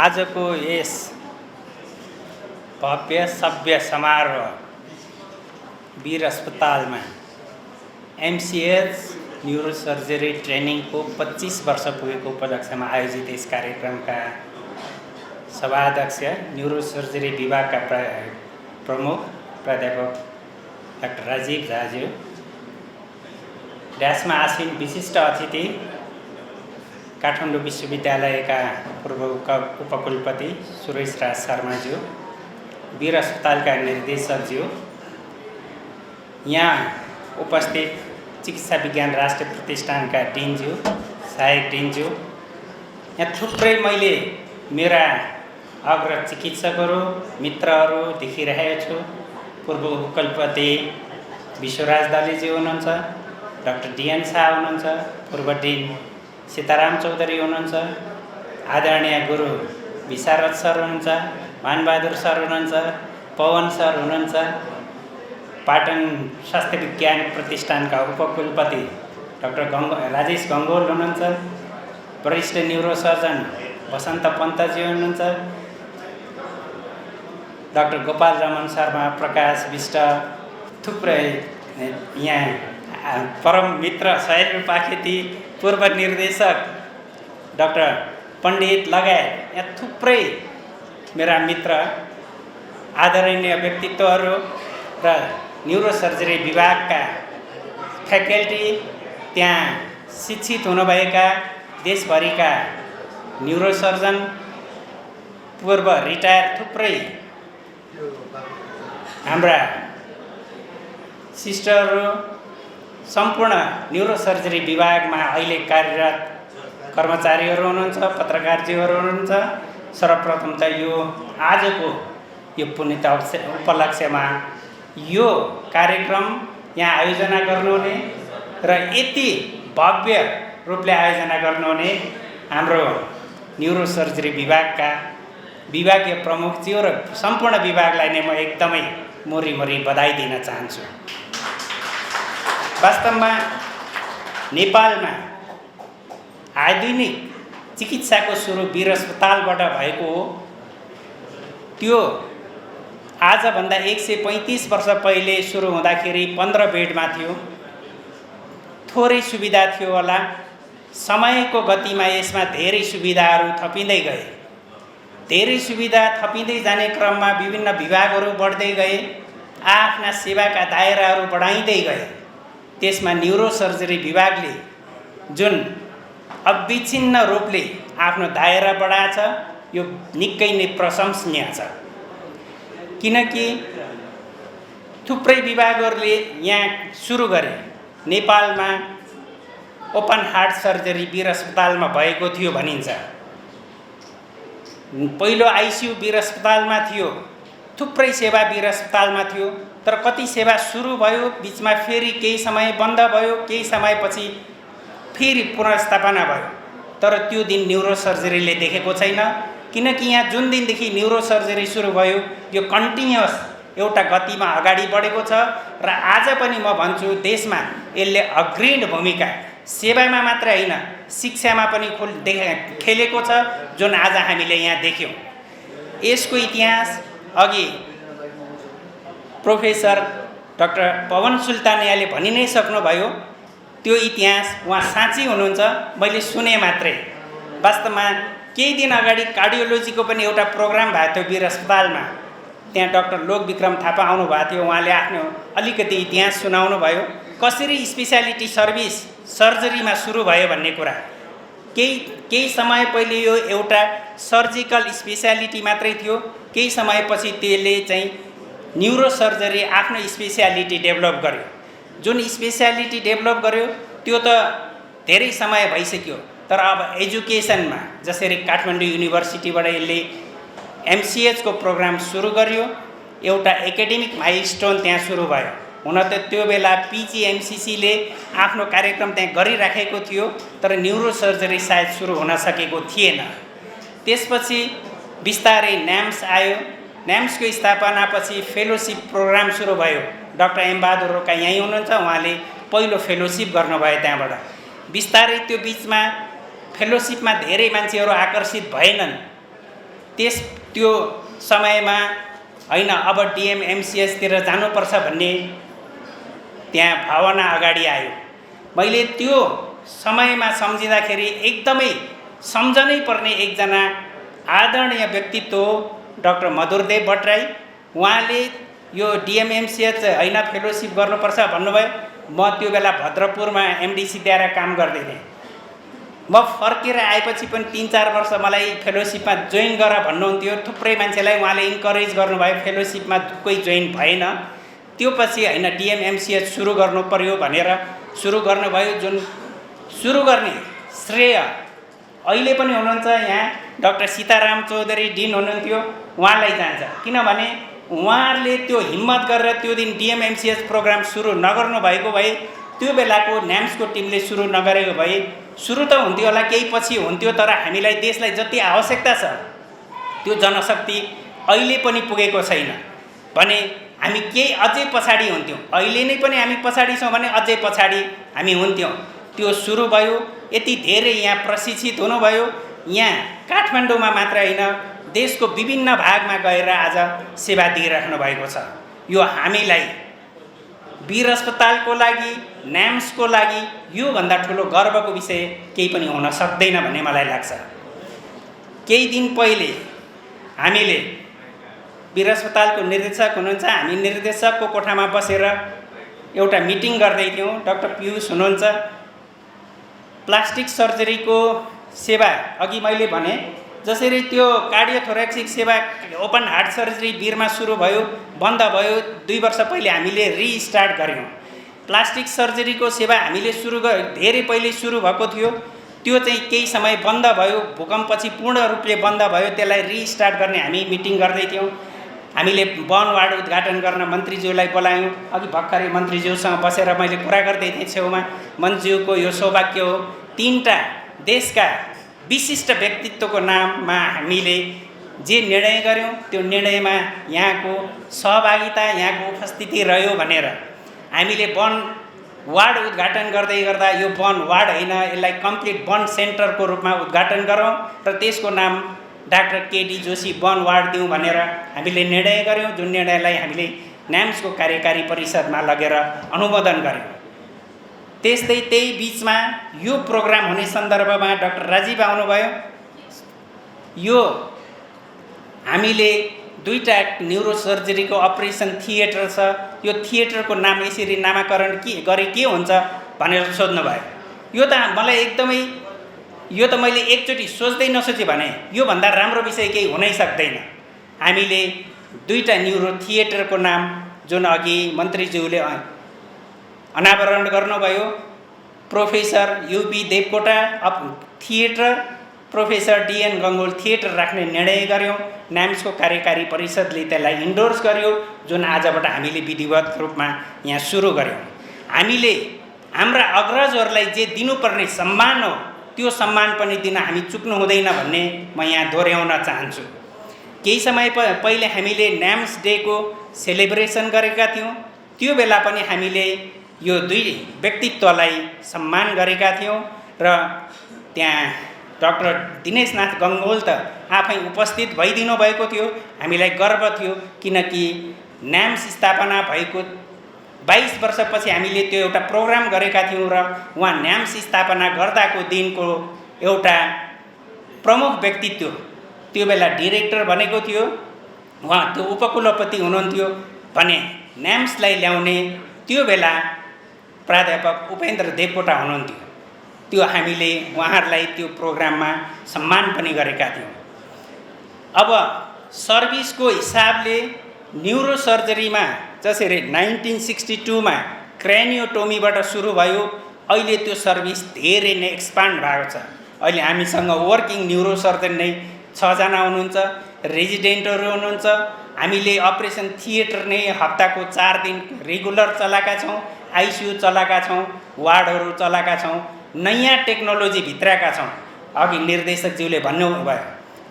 आजको यस भव्य सभ्य समारोह वीर अस्पतालमा एमसीएच न्युरोसर्जरी ट्रेनिङको 25 वर्ष पुगेको उपलक्ष्यमा आयोजित यस कार्यक्रमका सभाध्यक्ष, न्युरोसर्जरी विभागका प्रमुख प्राध्यापक डाक्टर राजीव झाज्यू, ड्यासमा आसीन विशिष्ट अतिथि काठमाडौँ विश्वविद्यालयका पूर्व उपकुलपति सुरेश राज शर्माज्यू, वीर अस्पतालका निर्देशकज्यू, यहाँ उपस्थित चिकित्सा विज्ञान राष्ट्रिय प्रतिष्ठानका डिनज्यू, सहायक डिनज्यू, यहाँ थुप्रै मैले मेरा अग्र चिकित्सकहरू मित्रहरू देखिरहेको छु। पूर्व उपकुलपति विश्वराज दलेज्यू हुनुहुन्छ, डाक्टर डिएन शाह हुनुहुन्छ, पूर्व डिन सीताराम चौधरी हुनुहुन्छ, आदरणीय गुरु विशारद सर हुनुहुन्छ, मानबहादुर सर हुनुहुन्छ, पवन सर हुनुहुन्छ, पाटन स्वास्थ्य विज्ञान प्रतिष्ठानका उपकुलपति डाक्टर राजेश गङ्गोल हुनुहुन्छ, वरिष्ठ न्युरोसर्जन वसन्त पन्तजी हुनुहुन्छ, डाक्टर गोपाल रमन शर्मा, प्रकाश विष्ट, थुप्रै यहाँ परम मित्र सहेन्द्र पाखेती, पूर्व निर्देशक डाक्टर पण्डित लगायत यहाँ थुप्रै मेरा मित्र आदरणीय व्यक्तित्वहरू र न्युरोसर्जरी विभागका फ्याकल्टी, त्यहाँ शिक्षित हुनुभएका देशभरिका न्युरोसर्जन, पूर्व रिटायर थुप्रै हाम्रा सिस्टरहरू, सम्पूर्ण न्युरोसर्जरी विभागमा अहिले कार्यरत कर्मचारीहरू हुनुहुन्छ, पत्रकारजीहरू हुनुहुन्छ। सर्वप्रथम त यो आजको यो पुण्य उपलक्ष्यमा यो कार्यक्रम यहाँ आयोजना गर्नुहुने र यति भव्य रूपले आयोजना गर्नुहुने हाम्रो न्युरोसर्जरी विभागका विभागीय प्रमुखज्यू र सम्पूर्ण विभागलाई नै म एकदमै मोरी बधाई दिन चाहन्छु। वास्तवमा नेपालमा आधुनिक चिकित्साको सुरु वीर अस्पतालबाट भएको हो। त्यो आजभन्दा 135 वर्ष पहिले सुरु हुँदाखेरि 15 बेडमा थियो। थोरै सुविधा थियो होला, समयको गतिमा यसमा धेरै सुविधाहरू थपिँदै गए। धेरै सुविधा थपिँदै जाने क्रममा विभिन्न विभागहरू बढ्दै गए, आफ्ना सेवाका दायराहरू बढाइँदै गए। त्यसमा न्युरोसर्जरी विभागले जुन अविच्छिन्न रूपले आफ्नो दायरा बढाएछ, यो निकै नै प्रशंसनीय छ। किनकि थुप्रै विभागहरूले यहाँ सुरु गरे। नेपालमा ओपन हार्ट सर्जरी वीर अस्पतालमा भएको थियो भनिन्छ। पहिलो आइसियु वीर अस्पतालमा थियो, थुप्रै सेवा वीर अस्पतालमा थियो। तर कति सेवा सुरु भयो, बिचमा फेरि केही समय बन्द भयो, केही समयपछि फेरि पुनर्स्थापना भयो। तर त्यो दिन न्युरोसर्जरीले देखेको छैन। किनकि यहाँ जुन दिनदेखि न्युरोसर्जरी सुरु भयो, यो कन्टिन्युअस एउटा गतिमा अगाडि बढेको छ। र आज पनि म भन्छु, देशमा यसले अग्रणी भूमिका सेवामा मात्र होइन, शिक्षामा पनि खेलेको छ, जुन आज हामीले यहाँ देख्यौँ। यसको इतिहास अघि प्रोफेसर डाक्टर पवन सुल्तानियाले भनि नै सक्नुभयो। त्यो इतिहास उहाँ साँच्ची हुनुहुन्छ, मैले सुने मात्रै। वास्तवमा केही दिन अगाडि कार्डियोलोजीको पनि एउटा प्रोग्राम भएको थियो वीर अस्पतालमा। त्यहाँ डाक्टर लोकविक्रम थापा आउनु भएको थियो। उहाँले आफ्नो अलिकति इतिहास सुनाउनु भयो, कसरी स्पेसियालिटी सर्भिस सर्जरीमा सुरु भयो भन्ने कुरा। केही समय पहिले यो एउटा सर्जिकल स्पेसियालिटी मात्रै थियो। केही समयपछि त्यसले चाहिँ न्युरोसर्जरी आफ्नो स्पेसियालिटी डेभलप गर्यो। जुन स्पेसियालिटी डेभलप गर्यो त्यो त धेरै समय भइसक्यो। तर अब एजुकेसनमा जसरी काठमाडौँ युनिभर्सिटीबाट यसले एमसिएचको प्रोग्राम सुरु गर्यो, एउटा एकाडेमिक माइलस्टोन त्यहाँ सुरु भयो। हुन त त्यो बेला पिजिएमसिसीले आफ्नो कार्यक्रम त्यहाँ गरिराखेको थियो, तर न्युरोसर्जरी सायद सुरु हुन सकेको थिएन। त्यसपछि बिस्तारै न्याम्स आयो। न्याम्सको स्थापनापछि फेलोसिप प्रोग्राम सुरु भयो। डाक्टर एम बहादुर रोका यहीँ हुनुहुन्छ, उहाँले पहिलो फेलोसिप गर्नुभयो त्यहाँबाट। बिस्तारै त्यो बिचमा फेलोसिपमा धेरै मान्छेहरू आकर्षित भएनन्। त्यो समयमा होइन, अब डिएमएमसिएसतिर जानुपर्छ भन्ने त्यहाँ भावना अगाडि आयो। मैले त्यो समयमा सम्झिँदाखेरि एकदमै सम्झनै पर्ने एकजना आदरणीय व्यक्तित्व डाक्टर मधुरदेव भट्टराई। उहाँले यो डिएमएमसिएच होइन फेलोसिप गर्नुपर्छ भन्नुभयो। म त्यो बेला भद्रपुरमा एमडिसीद्वारा काम गर्दै थिएँ। म म फर्केर आएपछि पनि 3-4 वर्ष मलाई फेलोसिपमा जोइन गर भन्नुहुन्थ्यो। थुप्रै मान्छेलाई उहाँले इन्करेज गर्नुभयो, फेलोसिपमा कोही जोइन भएन। त्यो पछि होइन डिएमएमसिएच सुरु गर्नु पर्यो भनेर सुरु गर्नुभयो। जुन सुरु गर्ने श्रेय अहिले पनि हुनुहुन्छ यहाँ डाक्टर सीताराम चौधरी डिन हुनुहुन्थ्यो, उहाँलाई जान्छ। किनभने उहाँहरूले त्यो हिम्मत गरेर त्यो दिन डिएमएमसिएच प्रोग्राम सुरु नगर्नु भएको भए, त्यो बेलाको न्याम्सको टिमले सुरु नगरेको भए सुरु त हुन्थ्यो होला, केही पछि हुन्थ्यो, तर हामीलाई देशलाई जति आवश्यकता छ त्यो जनशक्ति अहिले पनि पुगेको छैन भने हामी केही अझै पछाडि हुन्थ्यौँ। अहिले नै पनि हामी पछाडि छौँ भने अझै पछाडि हामी हुन्थ्यौँ। त्यो सुरु भयो, यति धेरै यहाँ प्रशिक्षित हुनुभयो। यहाँ काठमाडौँमा मात्र होइन, देशको विभिन्न भागमा गएर आज सेवा दिइराख्नु भएको छ। यो हामीलाई वीर अस्पतालको लागि, न्याम्सको लागि योभन्दा ठुलो गर्वको विषय केही पनि हुन सक्दैन भन्ने मलाई लाग्छ। केही दिन पहिले हामीले वीर अस्पतालको निर्देशक हुनुहुन्छ, हामी निर्देशकको कोठामा बसेर एउटा मिटिङ गर्दै थियौँ। डाक्टर पियुष हुनुहुन्छ। प्लास्टिक सर्जरीको सेवा अघि मैले भने जसरी त्यो कार्डियोथोरेक्सिक सेवा ओपन हार्ट सर्जरी वीरमा सुरु भयो, बन्द भयो, 2 वर्ष पहिले हामीले रिस्टार्ट गऱ्यौँ। प्लास्टिक सर्जरीको सेवा हामीले धेरै पहिले सुरु भएको थियो, त्यो चाहिँ केही समय बन्द भयो, भूकम्पपछि पूर्ण रूपले बन्द भयो। त्यसलाई रिस्टार्ट गर्ने हामी मिटिङ गर्दै थियौँ। हामीले वन वार्ड उद्घाटन गर्न मन्त्रीज्यूलाई बोलायौँ। अघि भर्खरै मन्त्रीज्यूसँग बसेर मैले कुरा गर्दै थिएँ छेउमा। मन्त्रीज्यूको यो सौभाग्य हो, 3टा देशका विशिष्ट व्यक्तित्वको नाममा हामीले जे निर्णय गऱ्यौँ त्यो निर्णयमा यहाँको सहभागिता, यहाँको उपस्थिति रह्यो भनेर हामीले वन वार्ड उद्घाटन गर्दै गर्दा यो वन वार्ड होइन, यसलाई कम्प्लिट वन सेन्टरको रूपमा उद्घाटन गरौँ र त्यसको नाम डाक्टर केडी जोशी वन वार्ड दिउँ भनेर हामीले निर्णय गऱ्यौँ। जुन निर्णयलाई हामीले न्याम्सको कार्यकारी परिषदमा लगेर अनुमोदन गऱ्यौँ। त्यस्तै त्यही बिचमा यो प्रोग्राम हुने सन्दर्भमा डाक्टर राजीव आउनुभयो। यो हामीले 2टा न्युरोसर्जरीको अपरेसन थिएटर छ, यो थिएटरको नाम यसरी नामाकरण गरे के हुन्छ भनेर सोध्नुभयो। यो त मलाई एकदमै, यो त मैले एकचोटि सोच्दै नसोचेँ भने योभन्दा राम्रो विषय केही हुनै सक्दैन। हामीले 2टा न्युरो थिएटरको नाम जुन अघि मन्त्रीज्यूले अनावरण गर्नुभयो, professor UP Devkota theatre, professor DN Gangol theatre राख्ने निर्णय गऱ्यौँ। न्याम्सको कार्यकारी परिषदले त्यसलाई इन्डोर्स गर्यो, जुन आजबाट हामीले विधिवत रूपमा यहाँ सुरु गऱ्यौँ। हामीले हाम्रा अग्रजहरूलाई जे दिनुपर्ने सम्मान हो त्यो सम्मान पनि दिन हामी चुक्नु हुँदैन भन्ने म यहाँ दोहोऱ्याउन चाहन्छु। केही समय पहिले हामीले न्याम्स डेको सेलिब्रेसन गरेका थियौँ। त्यो बेला पनि हामीले यो 2 व्यक्तित्वलाई सम्मान गरेका थियौँ र त्यहाँ डाक्टर दिनेशनाथ गङ्गोल त आफै उपस्थित भइदिनु भएको थियो। हामीलाई गर्व थियो किनकि न्याम्स स्थापना भएको 22 वर्षपछि हामीले त्यो एउटा प्रोग्राम गरेका थियौँ र उहाँ न्याम्स स्थापना गर्दाको दिनको एउटा प्रमुख व्यक्तित्व त्यो बेला डिरेक्टर बनेको थियो, उहाँ त्यो उपकुलपति हुनुहुन्थ्यो भने न्याम्सलाई ल्याउने त्यो बेला प्राध्यापक उपेन्द्र देवकोटा हुनुहुन्थ्यो। त्यो हामीले उहाँहरूलाई त्यो प्रोग्राममा सम्मान पनि गरेका थियौँ। अब सर्भिसको हिसाबले न्युरोसर्जरीमा जसरी 1962मा क्रेनियोटोमीबाट सुरु भयो, अहिले त्यो सर्भिस धेरै नै एक्सपान्ड भएको छ। अहिले हामीसँग वर्किङ न्युरोसर्जन नै 6 जना हुनुहुन्छ, रेजिडेन्टहरू हुनुहुन्छ। हामीले अपरेसन थिएटर नै हप्ताको 4 दिन रेगुलर चलाएका छौँ, आइसियु चलाएका छौँ, वार्डहरू चलाएका छौँ, नयाँ टेक्नोलोजी भित्राएका छौँ। अघि निर्देशकज्यूले भन्नुभयो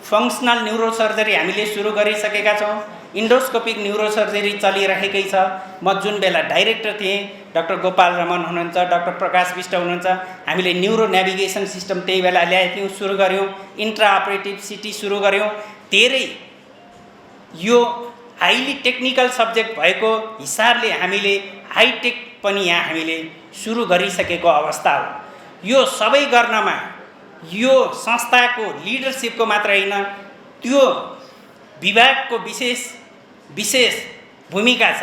फङ्सनल न्युरोसर्जरी हामीले सुरु गरिसकेका छौँ, इन्डोस्कोपिक न्युरोसर्जरी चलिरहेकै छ। म जुन बेला डाइरेक्टर थिएँ डाक्टर गोपाल रमन हुनुहुन्छ, डाक्टर प्रकाश विष्ट हुनुहुन्छ, हामीले न्युरो नेभिगेसन सिस्टम त्यही बेला ल्याएको थियौँ, सुरु गऱ्यौँ। इन्ट्रा अपरेटिभ सिटी सुरु गऱ्यौँ। धेरै यो हाइली टेक्निकल सब्जेक्ट भएको हिसाबले हामीले हाइटेक पनि यहाँ हामीले सुरु गरिसकेको अवस्था हो। यो सबै गर्नमा यो संस्थाको लिडरसिपको मात्र होइन, त्यो विभागको विशेष भूमिका छ।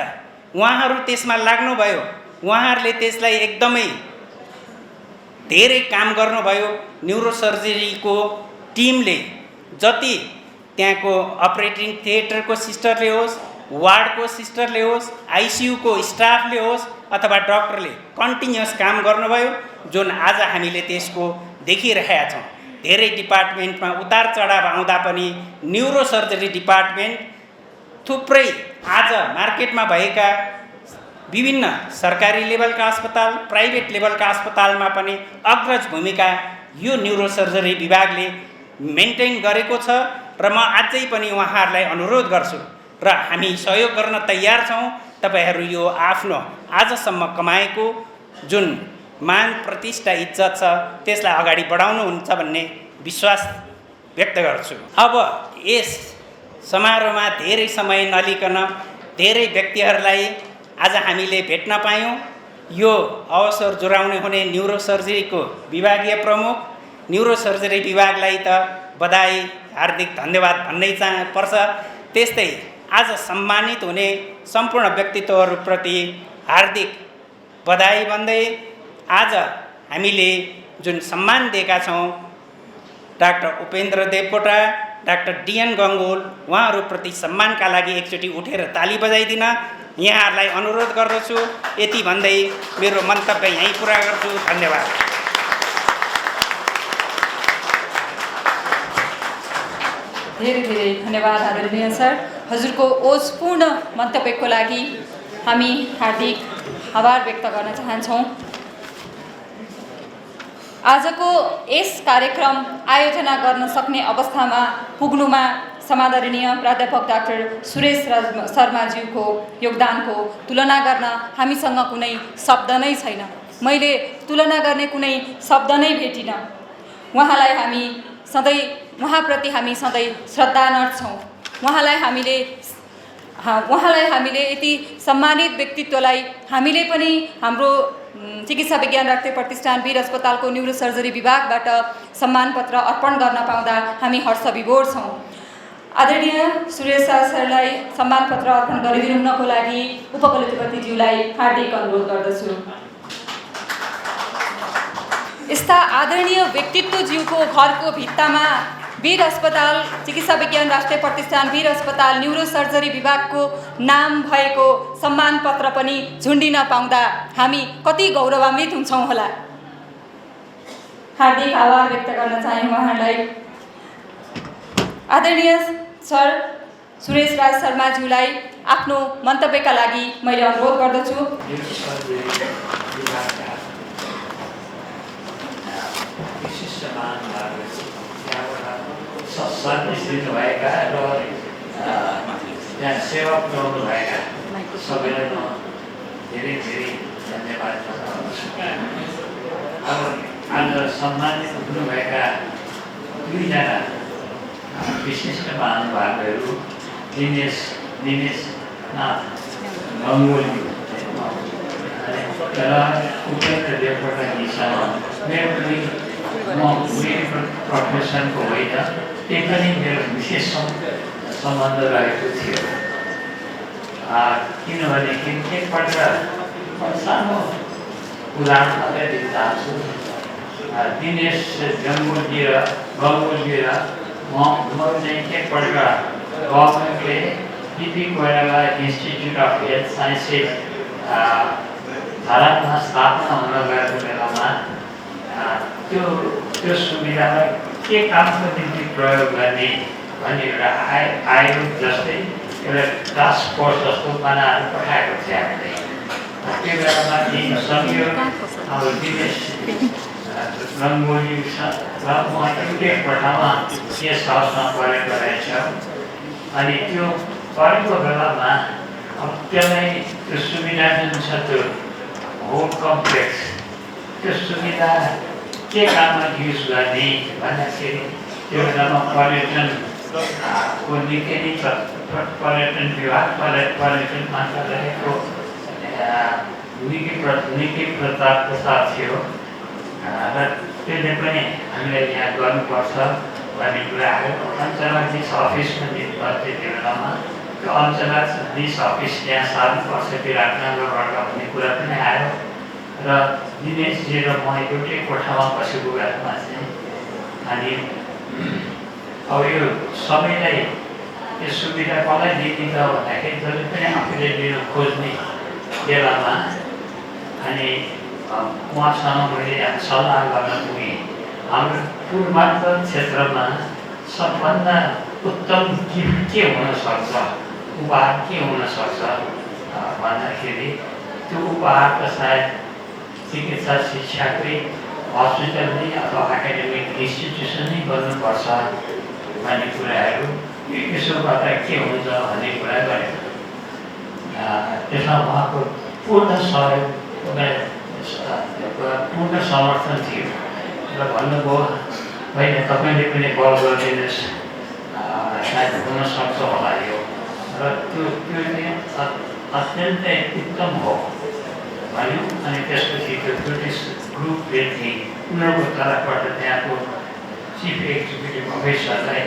उहाँहरू त्यसमा लाग्नुभयो, उहाँहरूले त्यसलाई एकदमै धेरै काम गर्नुभयो। न्युरोसर्जरीको टिमले जति त्यहाँको अपरेटिङ थिएटरको सिस्टरले होस्, वार्डको सिस्टरले होस्, आइसियुको स्टाफले होस् अथवा डक्टरले कन्टिन्युअस काम गर्नुभयो, जुन आज हामीले त्यसको देखिरहेका छौँ। धेरै डिपार्टमेन्टमा उतार चढाव आउँदा पनि न्युरोसर्जरी डिपार्टमेन्ट थुप्रै आज मार्केटमा भएका विभिन्न सरकारी लेभलका अस्पताल, प्राइभेट लेभलका अस्पतालमा पनि अग्रज भूमिका यो न्युरोसर्जरी विभागले मेन्टेन गरेको छ र म अझै पनि उहाँहरूलाई अनुरोध गर्छु र हामी सहयोग गर्न तयार छौँ। तपाईहरू यो आफ्नो आजसम्म कमाएको जुन मान प्रतिष्ठा इज्जत छ त्यसलाई अगाडि बढाउनुहुन्छ भन्ने विश्वास व्यक्त गर्छु। अब यस समारोहमा धेरै समय नलिकन धेरै व्यक्तिहरूलाई आज हामीले भेट्न पायौँ। यो अवसर जुराउने हुने न्युरोसर्जरीको विभागीय प्रमुख, न्युरोसर्जरी विभागलाई त बधाई हार्दिक धन्यवाद भन्नै पर्छ। त्यस्तै आज सम्मानित हुने सम्पूर्ण व्यक्तित्वहरूप्रति हार्दिक बधाई भन्दै आज हामीले जुन सम्मान दिएका छौँ डाक्टर उपेन्द्र देवकोटा, डाक्टर डिएन गङ्गोल, उहाँहरूप्रति सम्मानका लागि एकचोटि उठेर ताली बजाइदिन यहाँहरूलाई अनुरोध गर्दछु। यति भन्दै मेरो मन्तव्य यहीँ पुरा गर्छु। धन्यवाद। धेरै धेरै धन्यवाद आदरणीय सर। हजुरको ओजपूर्ण मन्तव्यको लागि हामी हार्दिक आभार व्यक्त गर्न चाहन्छौँ। आजको यस कार्यक्रम आयोजना गर्न सक्ने अवस्थामा पुग्नुमा समादरणीय प्राध्यापक डाक्टर सुरेश शर्माज्यूको योगदानको तुलना गर्न हामीसँग कुनै शब्द नै छैन। मैले तुलना गर्ने कुनै शब्द नै भेटिनँ। उहाँप्रति हामी सधैँ श्रद्धानर्थ छौँ। उहाँलाई हामीले यति सम्मानित व्यक्तित्वलाई हामीले पनि हाम्रो चिकित्सा विज्ञान राष्ट्रिय प्रतिष्ठान वीर अस्पतालको न्युरोसर्जरी विभागबाट सम्मान पत्र अर्पण गर्न पाउँदा हामी हर्ष विभोर छौँ। आदरणीय सुरेश सरलाई सम्मान पत्र अर्पण गरिदिनु हुनको लागि उपकुलपतिज्यूलाई हार्दिक अनुरोध गर्दछु। यस्ता आदरणीय व्यक्तित्वज्यूको घरको भित्तामा वीर अस्पताल चिकित्सा विज्ञान राष्ट्रिय प्रतिष्ठान वीर अस्पताल न्युरोसर्जरी विभागको नाम भएको सम्मान पत्र पनि झुन्डिन पाउँदा हामी कति गौरवान्वित हुन्छौँ होला। हार्दिक आभार व्यक्त गर्न चाहे उहाँहरूलाई। आदरणीय सर सुरेश राज शर्माज्यूलाई आफ्नो मन्तव्यका लागि मैले अनुरोध गर्दछु। सर्भिस दिनुभएका र त्यहाँ सेवा पुर्याउनुभएका सबैलाई म धेरै धेरै धन्यवाद दिन्छु। अब आज सम्मानित हुनुभएका दुईजना विशिष्ट महानुभावहरू दिनेशनाथ गङ्गोली र उपेन्द्र देवकोटाजीसँग मेरो पनि म प्रोफेसनको होइन, त्यही पनि मेरो विशेष सम्बन्ध रहेको थियो। किनभनेदेखि एकपल्ट सानो उदाहरण मात्रै दिन चाहन्छु। दिनेश गङ्गोली र म चाहिँ एकपल्ट गभर्मेन्टले BP Koirala institute of health sciences धरानमा स्थापना हुन गएको बेलामा त्यो सुविधालाई के कामको निम्ति प्रयोग गर्ने भन्ने एउटा आयोग जस्तै एउटा टास्क फोर्स जस्तो बनाएर पठाएको थियो हामीले। त्यो बेलामा संयोग अब विदेश रङ्गोलीसँग र म एउटा ठाउँमा गेस्ट हाउसमा परेको रहेछ। अनि त्यो परेको बेलामा अब त्यसलाई त्यो सुविधा जुन छ त्यो होम कम्प्लेक्स त्यो सुविधा के काममा युज गर्ने भन्दाखेरि त्यो बेलामा पर्यटनको निकै नै पर्यटन विभाग पर्यटन मन्त्रालयको निकै प्रतापको साथ थियो र त्यसले पनि हामीलाई यहाँ गर्नुपर्छ भन्ने कुरा आयो। अञ्चलाधीश अफिसमा दिनुपर्थ्यो त्यो बेलामा, त्यो अञ्चलाधीश अफिस त्यहाँ सार्नुपर्छ विराटनगरबाट भन्ने कुरा पनि आयो। र दिनेशजी र म एउटै कोठामा बसेको बेलामा चाहिँ अनि अब यो सबैलाई यो सुविधा कसलाई दिने त भन्दाखेरि जसले पनि आफूले लिन खोज्ने बेलामा अनि उहाँसँग मैले सल्लाह गर्न पुगेँ। हाम्रो पूर्वाञ्चल क्षेत्रमा सबभन्दा उत्तम के हुनसक्छ, उपहार के हुनसक्छ भन्दाखेरि त्यो उपहार त सायद चिकित्सा शिक्षाकै हस्पिटल नै अथवा एकाडेमिक इन्स्टिट्युसन नै गर्नुपर्छ भन्ने कुराहरू यसो गर्दा के हुन्छ भन्ने कुरा गरेँ। त्यसमा उहाँको पूर्ण सहयोग पूर्ण समर्थन थियो र भन्नुभयो होइन तपाईँले पनि बल गरिदिनुहोस्, सायद हुनसक्छ होला यो र त्यो चाहिँ अत्यन्तै उत्तम हो भन्यो। अनि त्यसपछि त्यो ब्रिटिस ग्रुपले चाहिँ उनीहरूको तर्फबाट त्यहाँको चिफ एक्जिक्युटिभ अफिसरलाई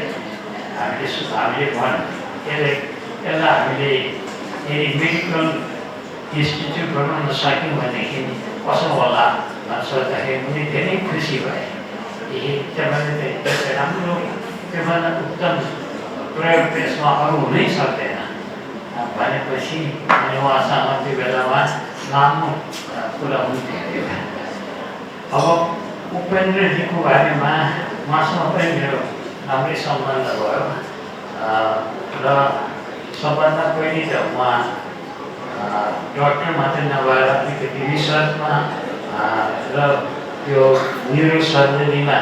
हामीले भन्यो यसलाई हामीले यदि मेडिकल इन्स्टिट्युट बनाउन सक्यौँ भनेदेखि कसो होला सोच्दाखेरि उनी धेरै खुसी भए। तपाईँले त राम्रो त्योभन्दा उत्तम प्रयोग त्यसमा अरू हुनै सक्दैन भनेपछि अनि उहाँसँग त्यो बेलामा लामो कुरा हुन्थ्यो। अब उपेन्द्रजीको बारेमा उहाँसँग पनि मेरो राम्रै सम्बन्ध भयो र सबभन्दा पहिले त उहाँ डक्टर मात्रै नभएर अलिकति रिसर्चमा र यो न्युरो सर्जरीमा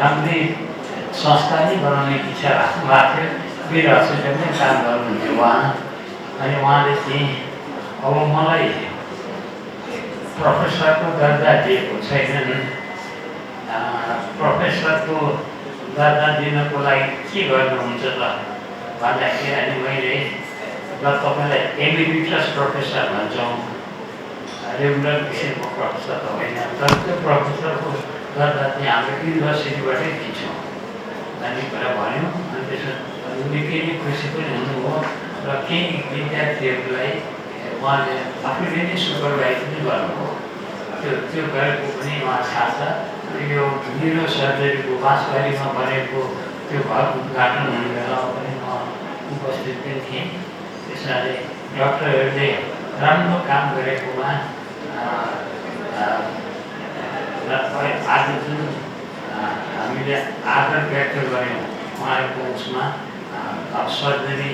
राम्रै संस्था नै बनाउने इच्छा राख्नु भएको थियो। वीर हस्पिटलमै काम गर्नुहुन्थ्यो उहाँ। अनि उहाँले चाहिँ अब मलाई प्रोफेसरको दर्जा दिएको छैनन्, प्रोफेसरको दर्जा दिनको लागि के गर्नुहुन्छ त भन्दाखेरि अनि मैले ल तपाईँलाई एमिरिटस प्रोफेसर भन्छौँ, रेगुलर विषयको प्रोफेसर त होइन, तर त्यो प्रोफेसरको दर्जा चाहिँ हाम्रो युनिभर्सिटीबाटै दिन्छौँ भन्ने कुरा भन्यो। अनि त्यसमा निकै नै खुसी पनि हुनुभयो र केही विद्यार्थीहरूलाई उहाँले आफूले नै सुपरभाइज पनि गर्नुभयो। त्यो गरेको पनि उहाँ थाहा छ। यो न्युरो सर्जरीको बाँसबारीमा बनेको त्यो घर उद्घाटन हुने बेलामा पनि म उपस्थित पनि थिएँ। त्यसैले डक्टरहरूले राम्रो काम गरेकोमा आज जुन हामीले आदर व्यक्त गऱ्यौँ उहाँहरूको उसमा सर्जरी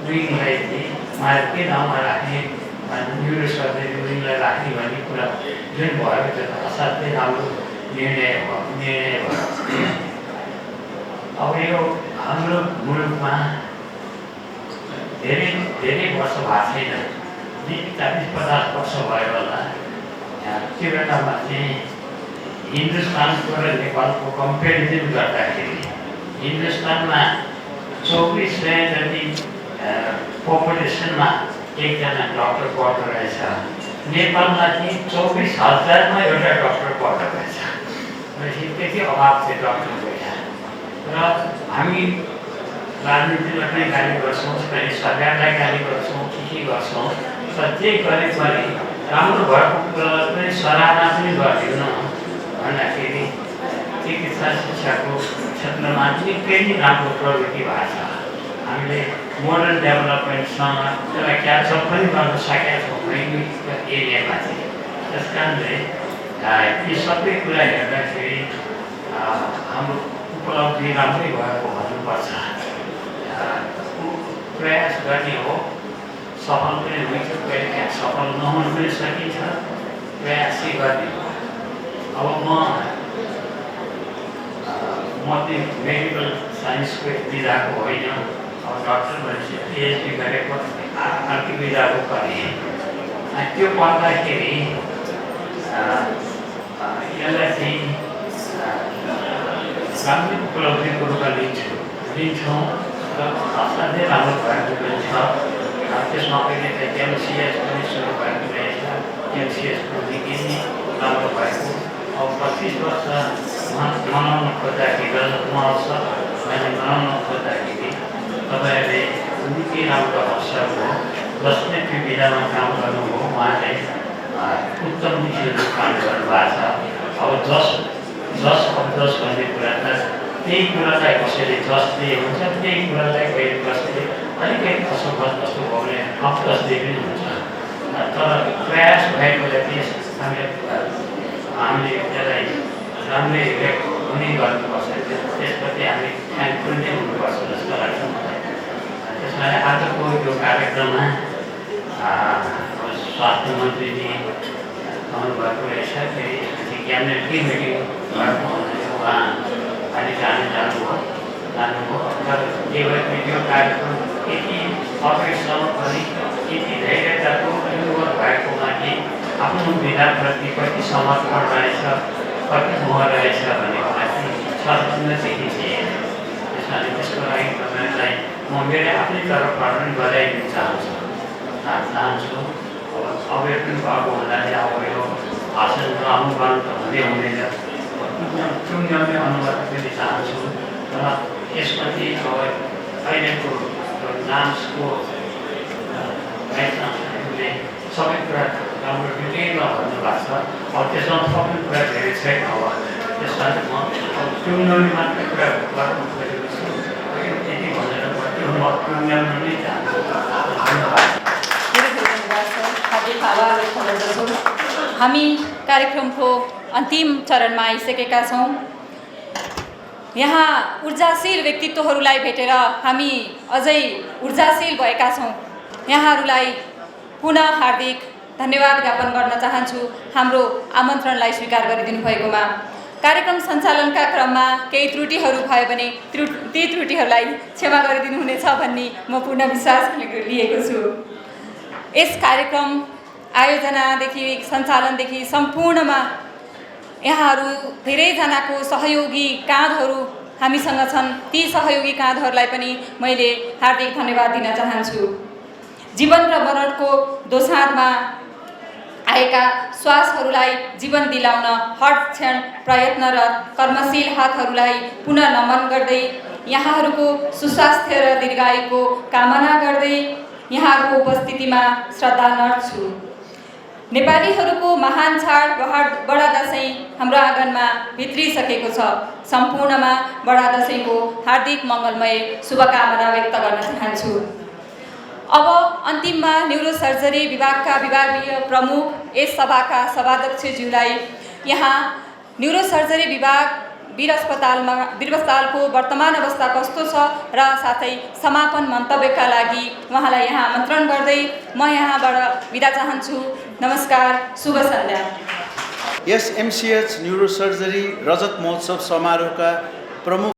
विङलाई चाहिँ उहाँहरूकै ठाउँमा राख्ने न्युरो सर्जरी विङलाई राख्ने भन्ने कुरा जुन भयो त्यो त असाध्यै राम्रो निर्णय भयो। अब यो हाम्रो मुलुकमा धेरै वर्ष भएको छैन, 40-50 वर्ष भयो होला। त्यो बेलामा चाहिँ हिन्दुस्तानको र नेपालको कम्पेरिजन गर्दाखेरि हिन्दुस्तानमा 2400 जति पपुलेसनमा एकजना डक्टर पढ्दो रहेछ, नेपालमा चाहिँ 24,000मा एउटा डक्टर पढ्दो रहेछ। त्यति अभाव थियो डक्टरको यहाँ। र हामी राजनीतिलाई पनि गाली गर्छौँ, कहिले सरकारलाई गाली गर्छौँ, के गर्छौँ, तर त्यही गरे पनि राम्रो भएको कुरालाई पनि सराहना पनि गरिदिउँ भन्दाखेरि चिकित्सा शिक्षाको क्षेत्रमा निकै नै राम्रो प्रगति भएको छ। हामीले मोडर्न डेभलपमेन्टसँग त्यसलाई क्याचअप पनि गर्न सकेका छौँ एरियामा चाहिँ। त्यस कारणले यी सबै कुरा हेर्दाखेरि हाम्रो उपलब्धि राम्रै भएको भन्नुपर्छ। प्रयास गर्ने हो, सफल पनि हुन्छ, कहिले सफल नहुन पनि सकिन्छ, प्रयासै गर्ने हो। अब म चाहिँ मेडिकल साइन्सको विधाको होइन, अब डक्टर भनेपछि पिएचडी गरेको अर्को विधाको गरेँ। त्यो पढ्दाखेरि यसलाई चाहिँ राम्रै उपलब्धिको रूपमा लिन्छौँ र असाध्यै राम्रो भएको पनि छ। त्यसमा अहिले त एमसिएस पनि सुरु भएको रहेछ, एमसिएसको निकै नै राम्रो भएको। अब 25 वर्ष मनाउन खोज्दाखेरि महोत्सव मैले मनाउन खोज्दाखेरि तपाईँहरूले निकै राम्रो अवसर हो। जसले त्यो विधामा काम गर्नुभयो उहाँले उत्तम मुख्यहरू काम गर्नुभएको छ। अब जस अब्जस भन्ने कुरा त त्यही कुरालाई कसैले जसले हुन्छ, त्यही कुरालाई कहिले कसैले अलिकति असफल जस्तो भावले अप्जसले पनि हुन्छ। तर प्रयास भएकोले हामीले त्यसलाई राम्रै हुने गर्नुपर्छ, त्यसप्रति हामी थ्याङ्कफुल नै हुनुपर्छ जस्तो लाग्छ मलाई। त्यसमा आजको यो कार्यक्रममा स्वास्थ्य मन्त्रीजी आउनुभएको रहेछ, फेरि क्याबिनेट मिटिङ भएको उहाँ अलि जानुभयो। तर के भयो यो कार्यक्रम यति अपेक्षासम्म पनि यति धैर्यताको अनुभव भएकोमाथि आफ्नो विधाप्रति कति समर्पण रहेछ, कति मोह रहेछ भनेको माथि छर्लङ्ग देखिन्छ। त्यसको लागि तपाईँलाई म मेरो आफ्नै तर्फबाट पनि बधाई दिन चाहन्छु। अब यो पनि भएको हुनाले अब यो भाषणको अनुमान त हुँदैन, टुङ्ग्याउने अनुवाद पनि चाहन्छु। र यसपछि अब अहिलेको डान्सको ले सबै कुरा राम्रो डिटेलमा भन्नुभएको छ। अब त्यसमा सबै कुरा धेरै छैन। अब त्यसमा म टुङ्ग्याउने मात्रै कुरा गर्नु खोजेको छु, त्यति भनेर म टुङ्ग्याउनु नै चाहन्छु। धन्यवाद। हार्दिक आभार व्यक्त गर्दछौँ। हामी कार्यक्रमको अन्तिम चरणमा आइसकेका छौँ। यहाँ ऊर्जाशील व्यक्तित्वहरूलाई भेटेर हामी अझै ऊर्जाशील भएका छौँ। यहाँहरूलाई पुनः हार्दिक धन्यवाद ज्ञापन गर्न चाहन्छु हाम्रो आमन्त्रणलाई स्वीकार गरिदिनु भएकोमा। कार्यक्रम सञ्चालनका क्रममा केही त्रुटिहरू भयो भने ती त्रुटिहरूलाई क्षमा गरिदिनु हुनेछ भन्ने म पूर्ण विश्वास लिएको छु। यस कार्यक्रम आयोजनादेखि सञ्चालनदेखि सम्पूर्णमा यहाँहरू धेरैजनाको सहयोगी काँधहरू हामीसँग छन्। ती सहयोगी काँधहरूलाई पनि मैले हार्दिक धन्यवाद दिन चाहन्छु। जीवन र मरणको दोसाँधमा आएका श्वासहरूलाई जीवन दिलाउन हर क्षण प्रयत्नरत कर्मशील हातहरूलाई पुनः नमन गर्दै यहाँहरूको सुस्वास्थ्य र दीर्घायुको कामना गर्दै यहाँहरूको उपस्थितिमा श्रद्धान्वित छु। नेपालीहरूको महान चाड बडा दसैँ हाम्रो आँगनमा भित्रिसकेको छ। सम्पूर्णमा बडा दसैँको हार्दिक मङ्गलमय शुभकामना व्यक्त गर्न चाहन्छु। अब अन्तिममा न्युरोसर्जरी विभागका विभागीय प्रमुख यस सभाका सभाध्यक्षज्यूलाई यहाँ न्युरोसर्जरी विभाग वीर अस्पतालको वर्तमान अवस्था कस्तो छ र साथै समापन मन्तव्यका लागि उहाँलाई यहाँ आमन्त्रण गर्दै म यहाँबाट बिदा चाहन्छु। नमस्कार, शुभ सन्ध्या। यस एमसीएच न्युरोसर्जरी रजत महोत्सव समारोहका प्रमुख